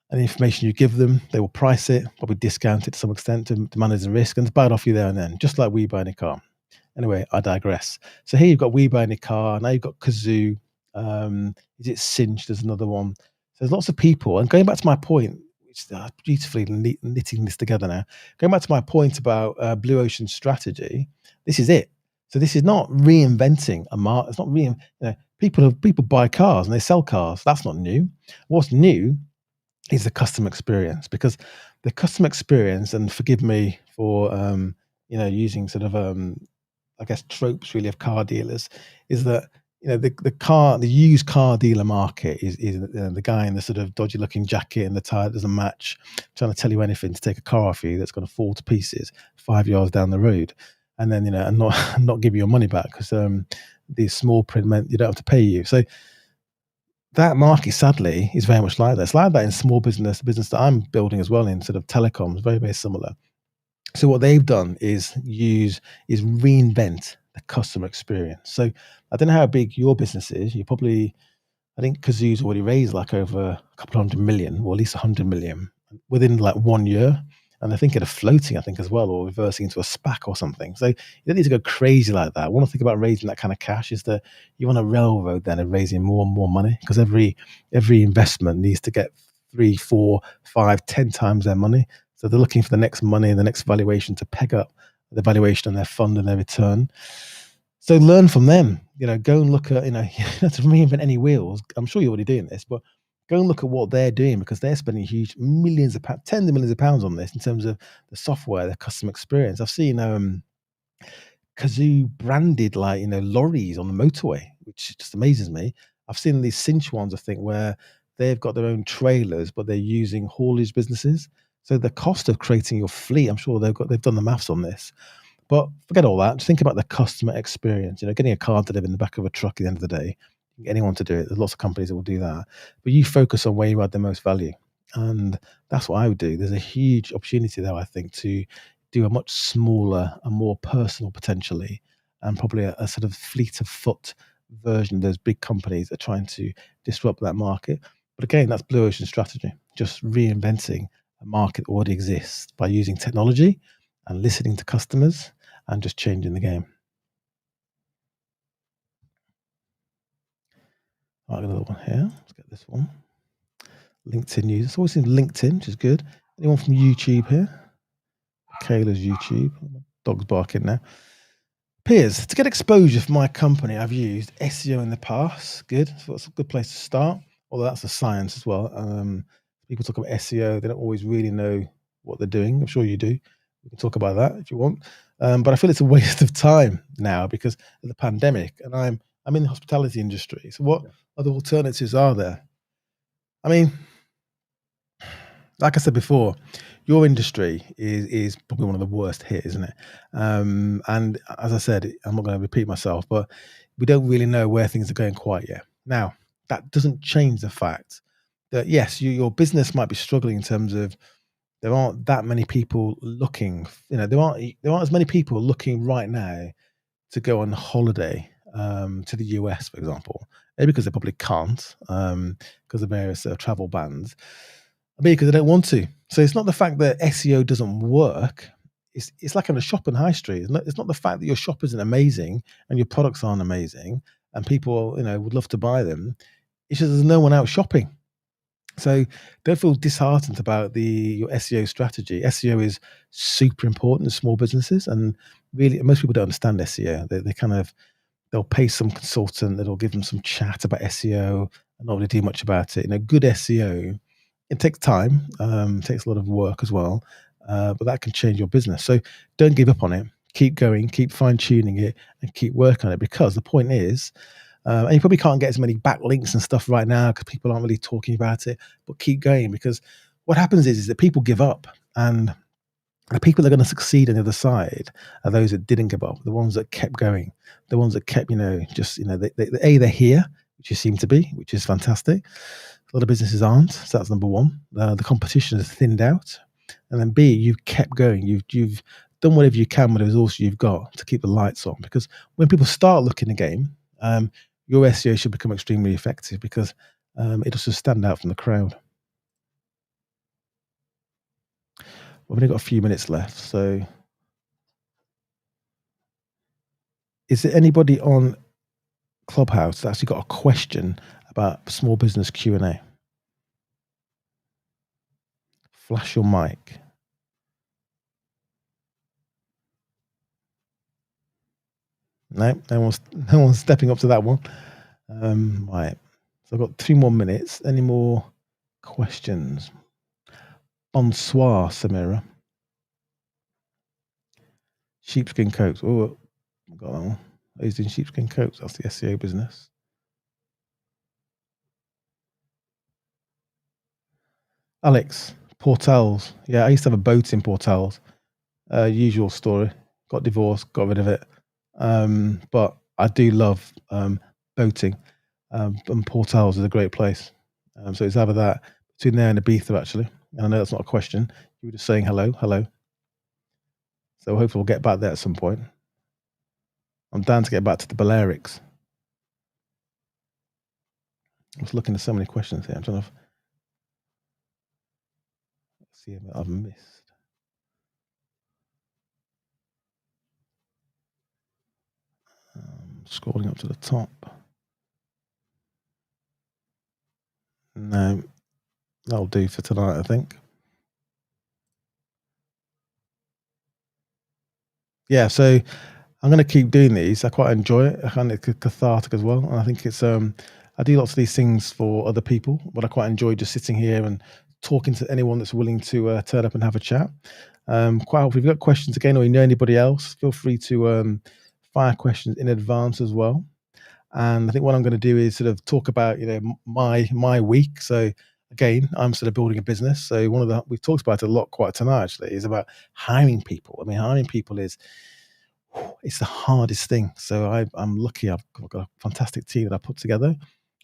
and the information you give them. They will price it, probably discount it to some extent to manage the risk, and to buy it off you there and then, just like We Buy Any Car. Anyway, I digress. So here you've got We Buy Any Car. Now you've got Kazoo. Is it Cinch? There's another one. So there's lots of people. And going back to my point, which beautifully knitting this together now. Going back to my point about Blue Ocean strategy, this is it. So this is not reinventing a market. It's not people buy cars and they sell cars. That's not new. What's new is the customer experience, because the customer experience, and forgive me for using sort of I guess tropes really of car dealers, is that the used car dealer market is the guy in the sort of dodgy looking jacket and the tie that doesn't match, trying to tell you anything to take a car off you that's going to fall to pieces 5 yards down the road, and then and not give you your money back because the small print meant you don't have to pay you. So that market, sadly, is very much like that. It's like that in small business, the business that I'm building as well in sort of telecoms, very, very similar. So what they've done is reinvent the customer experience. So I don't know how big your business is. I think Kazoo's already raised like over a couple hundred million, or at least 100 million within like 1 year. And they're thinking of floating, I think, as well, or reversing into a SPAC or something. So you don't need to go crazy like that. One thing about raising that kind of cash is that you want a railroad then of raising more and more money, because every investment needs to get 3, 4, 5, 10 times their money. So they're looking for the next money and the next valuation to peg up the valuation on their fund and their return. So learn from them. Go and look at, you don't have to reinvent any wheels. I'm sure you're already doing this, but go and look at what they're doing, because they're spending huge millions of pounds, tens of millions of pounds on this in terms of the software, the customer experience. I've seen Kazoo branded lorries on the motorway, which just amazes me. I've seen these Cinch ones, I think, where they've got their own trailers, but they're using haulage businesses. So the cost of creating your fleet, I'm sure they've done the maths on this. But forget all that. Just think about the customer experience. Getting a car delivered in the back of a truck at the end of the day. You can get anyone to do it. There's lots of companies that will do that. But you focus on where you add the most value. And that's what I would do. There's a huge opportunity there, I think, to do a much smaller and more personal, potentially, and probably a sort of fleet of foot version of those big companies that are trying to disrupt that market. But again, that's Blue Ocean strategy, just reinventing a market that already exists by using technology and listening to customers and just changing the game. I've got another one here. Let's get this one. LinkedIn users. It's always in LinkedIn, which is good. Anyone from YouTube here? Kayla's YouTube. My dog's barking now. Peers, to get exposure for my company, I've used SEO in the past. Good. So that's a good place to start. Although that's a science as well. People talk about SEO. They don't always really know what they're doing. I'm sure you do. We can talk about that if you want. But I feel it's a waste of time now because of the pandemic, and I'm in the hospitality industry. So what other alternatives are there? I mean, like I said before, your industry is probably one of the worst hit, isn't it? And as I said, I'm not going to repeat myself, but we don't really know where things are going quite yet. Now, that doesn't change the fact that yes, your business might be struggling in terms of there aren't that many people looking. There aren't as many people looking right now to go on holiday to the US, for example. Maybe because they probably can't because of various travel bans. Maybe because they don't want to. So it's not the fact that SEO doesn't work. It's like on a shop in high street. It's not the fact that your shop isn't amazing and your products aren't amazing and people would love to buy them. It's just there's no one out shopping. So don't feel disheartened about your SEO strategy. SEO is super important to small businesses, and really most people don't understand SEO. They'll pay some consultant that'll give them some chat about SEO and not really do much about it. Good SEO, it takes time, takes a lot of work as well, but that can change your business. So don't give up on it. Keep going, keep fine tuning it, and keep working on it, because the point is, and you probably can't get as many backlinks and stuff right now because people aren't really talking about it, but keep going, because what happens is that people give up, and the people that are going to succeed on the other side are those that didn't give up, the ones that kept going, the ones that kept, they're here, which you seem to be, which is fantastic. A lot of businesses aren't, so that's number one. The competition is thinned out, and then B, you've kept going. You've done whatever you can with the resources you've got to keep the lights on, because when people start looking again, your SEO should become extremely effective because it'll just stand out from the crowd. We've only got a few minutes left, so is there anybody on Clubhouse that's actually got a question about small business Q&A? Flash your mic. No one's stepping up to that one. Right. So I've got 3 more minutes. Any more questions? Bonsoir, Samira. Sheepskin coats. Oh, got that one. Who's doing sheepskin coats? That's the SEO business. Alex, Portals. Yeah, I used to have a boat in Portals. Usual story. Got divorced, got rid of it. But I do love boating. And Portals is a great place. So it's either that, between there and Ibiza, actually. And I know that's not a question. You were just saying hello. So hopefully we'll get back there at some point. I'm down to get back to the Balearics. I was looking at so many questions here. I'm trying to see if I've missed. Scrolling up to the top. No, that'll do for tonight, I think. Yeah, so I'm going to keep doing these. I quite enjoy it. I find it cathartic as well. And I think it's, I do lots of these things for other people, but I quite enjoy just sitting here and talking to anyone that's willing to turn up and have a chat. Quite helpful. If you've got questions again, or you know anybody else, feel free to fire questions in advance as well. And I think what I'm going to do is sort of talk about, my week. So again, I'm sort of building a business. So we've talked about it a lot quite tonight, actually, is about hiring people. I mean, hiring people it's the hardest thing. So I'm lucky. I've got a fantastic team that I put together.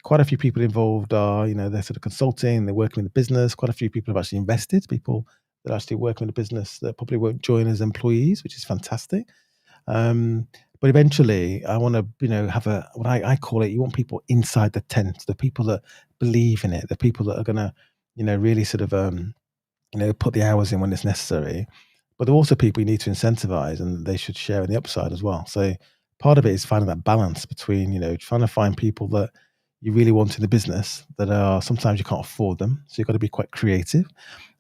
Quite a few people involved are, they're sort of consulting, they're working in the business. Quite a few people have actually invested, people that are actually working in the business that probably won't join as employees, which is fantastic. But eventually I want to, have what I call it, you want people inside the tent, the people that believe in it, the people that are going to, really sort of put the hours in when it's necessary. But there are also people you need to incentivize, and they should share in the upside as well. So part of it is finding that balance between, trying to find people that you really want in the business that are, sometimes you can't afford them. So you've got to be quite creative.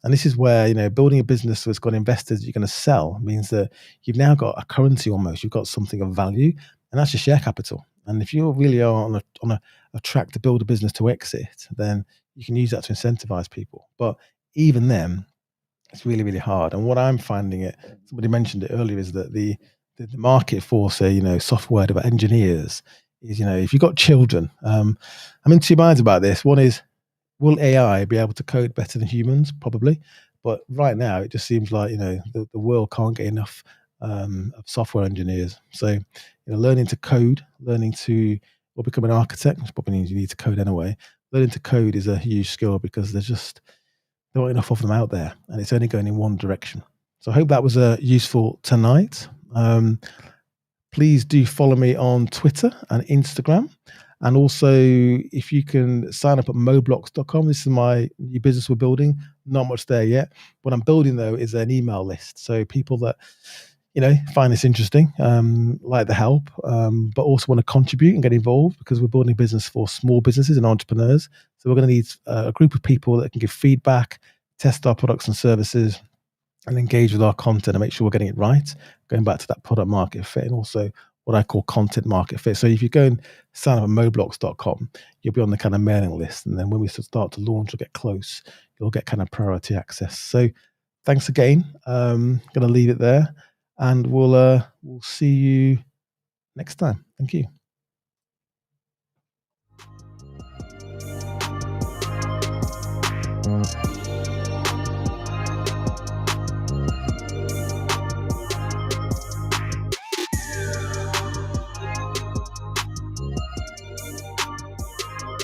And this is where, building a business that's got investors you're going to sell means that you've now got a currency almost. You've got something of value, and that's your share capital. And if you really are on a track to build a business to exit, then you can use that to incentivize people. But even then, it's really, really hard. And what I'm finding somebody mentioned it earlier, is that the market for, say, software development engineers is, if you've got children, I'm in two minds about this. One is, will AI be able to code better than humans? Probably. But right now, it just seems like, the world can't get enough of software engineers. So, learning to code, become an architect, which probably means you need to code anyway. Learning to code is a huge skill, because there aren't enough of them out there, and it's only going in one direction. So I hope that was useful tonight. Please do follow me on Twitter and Instagram. And also, if you can sign up at moblocks.com, this is my new business we're building. Not much there yet. What I'm building, though, is an email list. So people that, find this interesting, like the help, but also want to contribute and get involved, because we're building a business for small businesses and entrepreneurs. So we're going to need a group of people that can give feedback, test our products and services, and engage with our content and make sure we're getting it right. Going back to that product market fit, and also what I call content market fit. So if you go and sign up at moblocks.com, you'll be on the kind of mailing list. And then when we start to launch or get close, you'll get kind of priority access. So thanks again. Going to leave it there, and we'll see you next time. Thank you.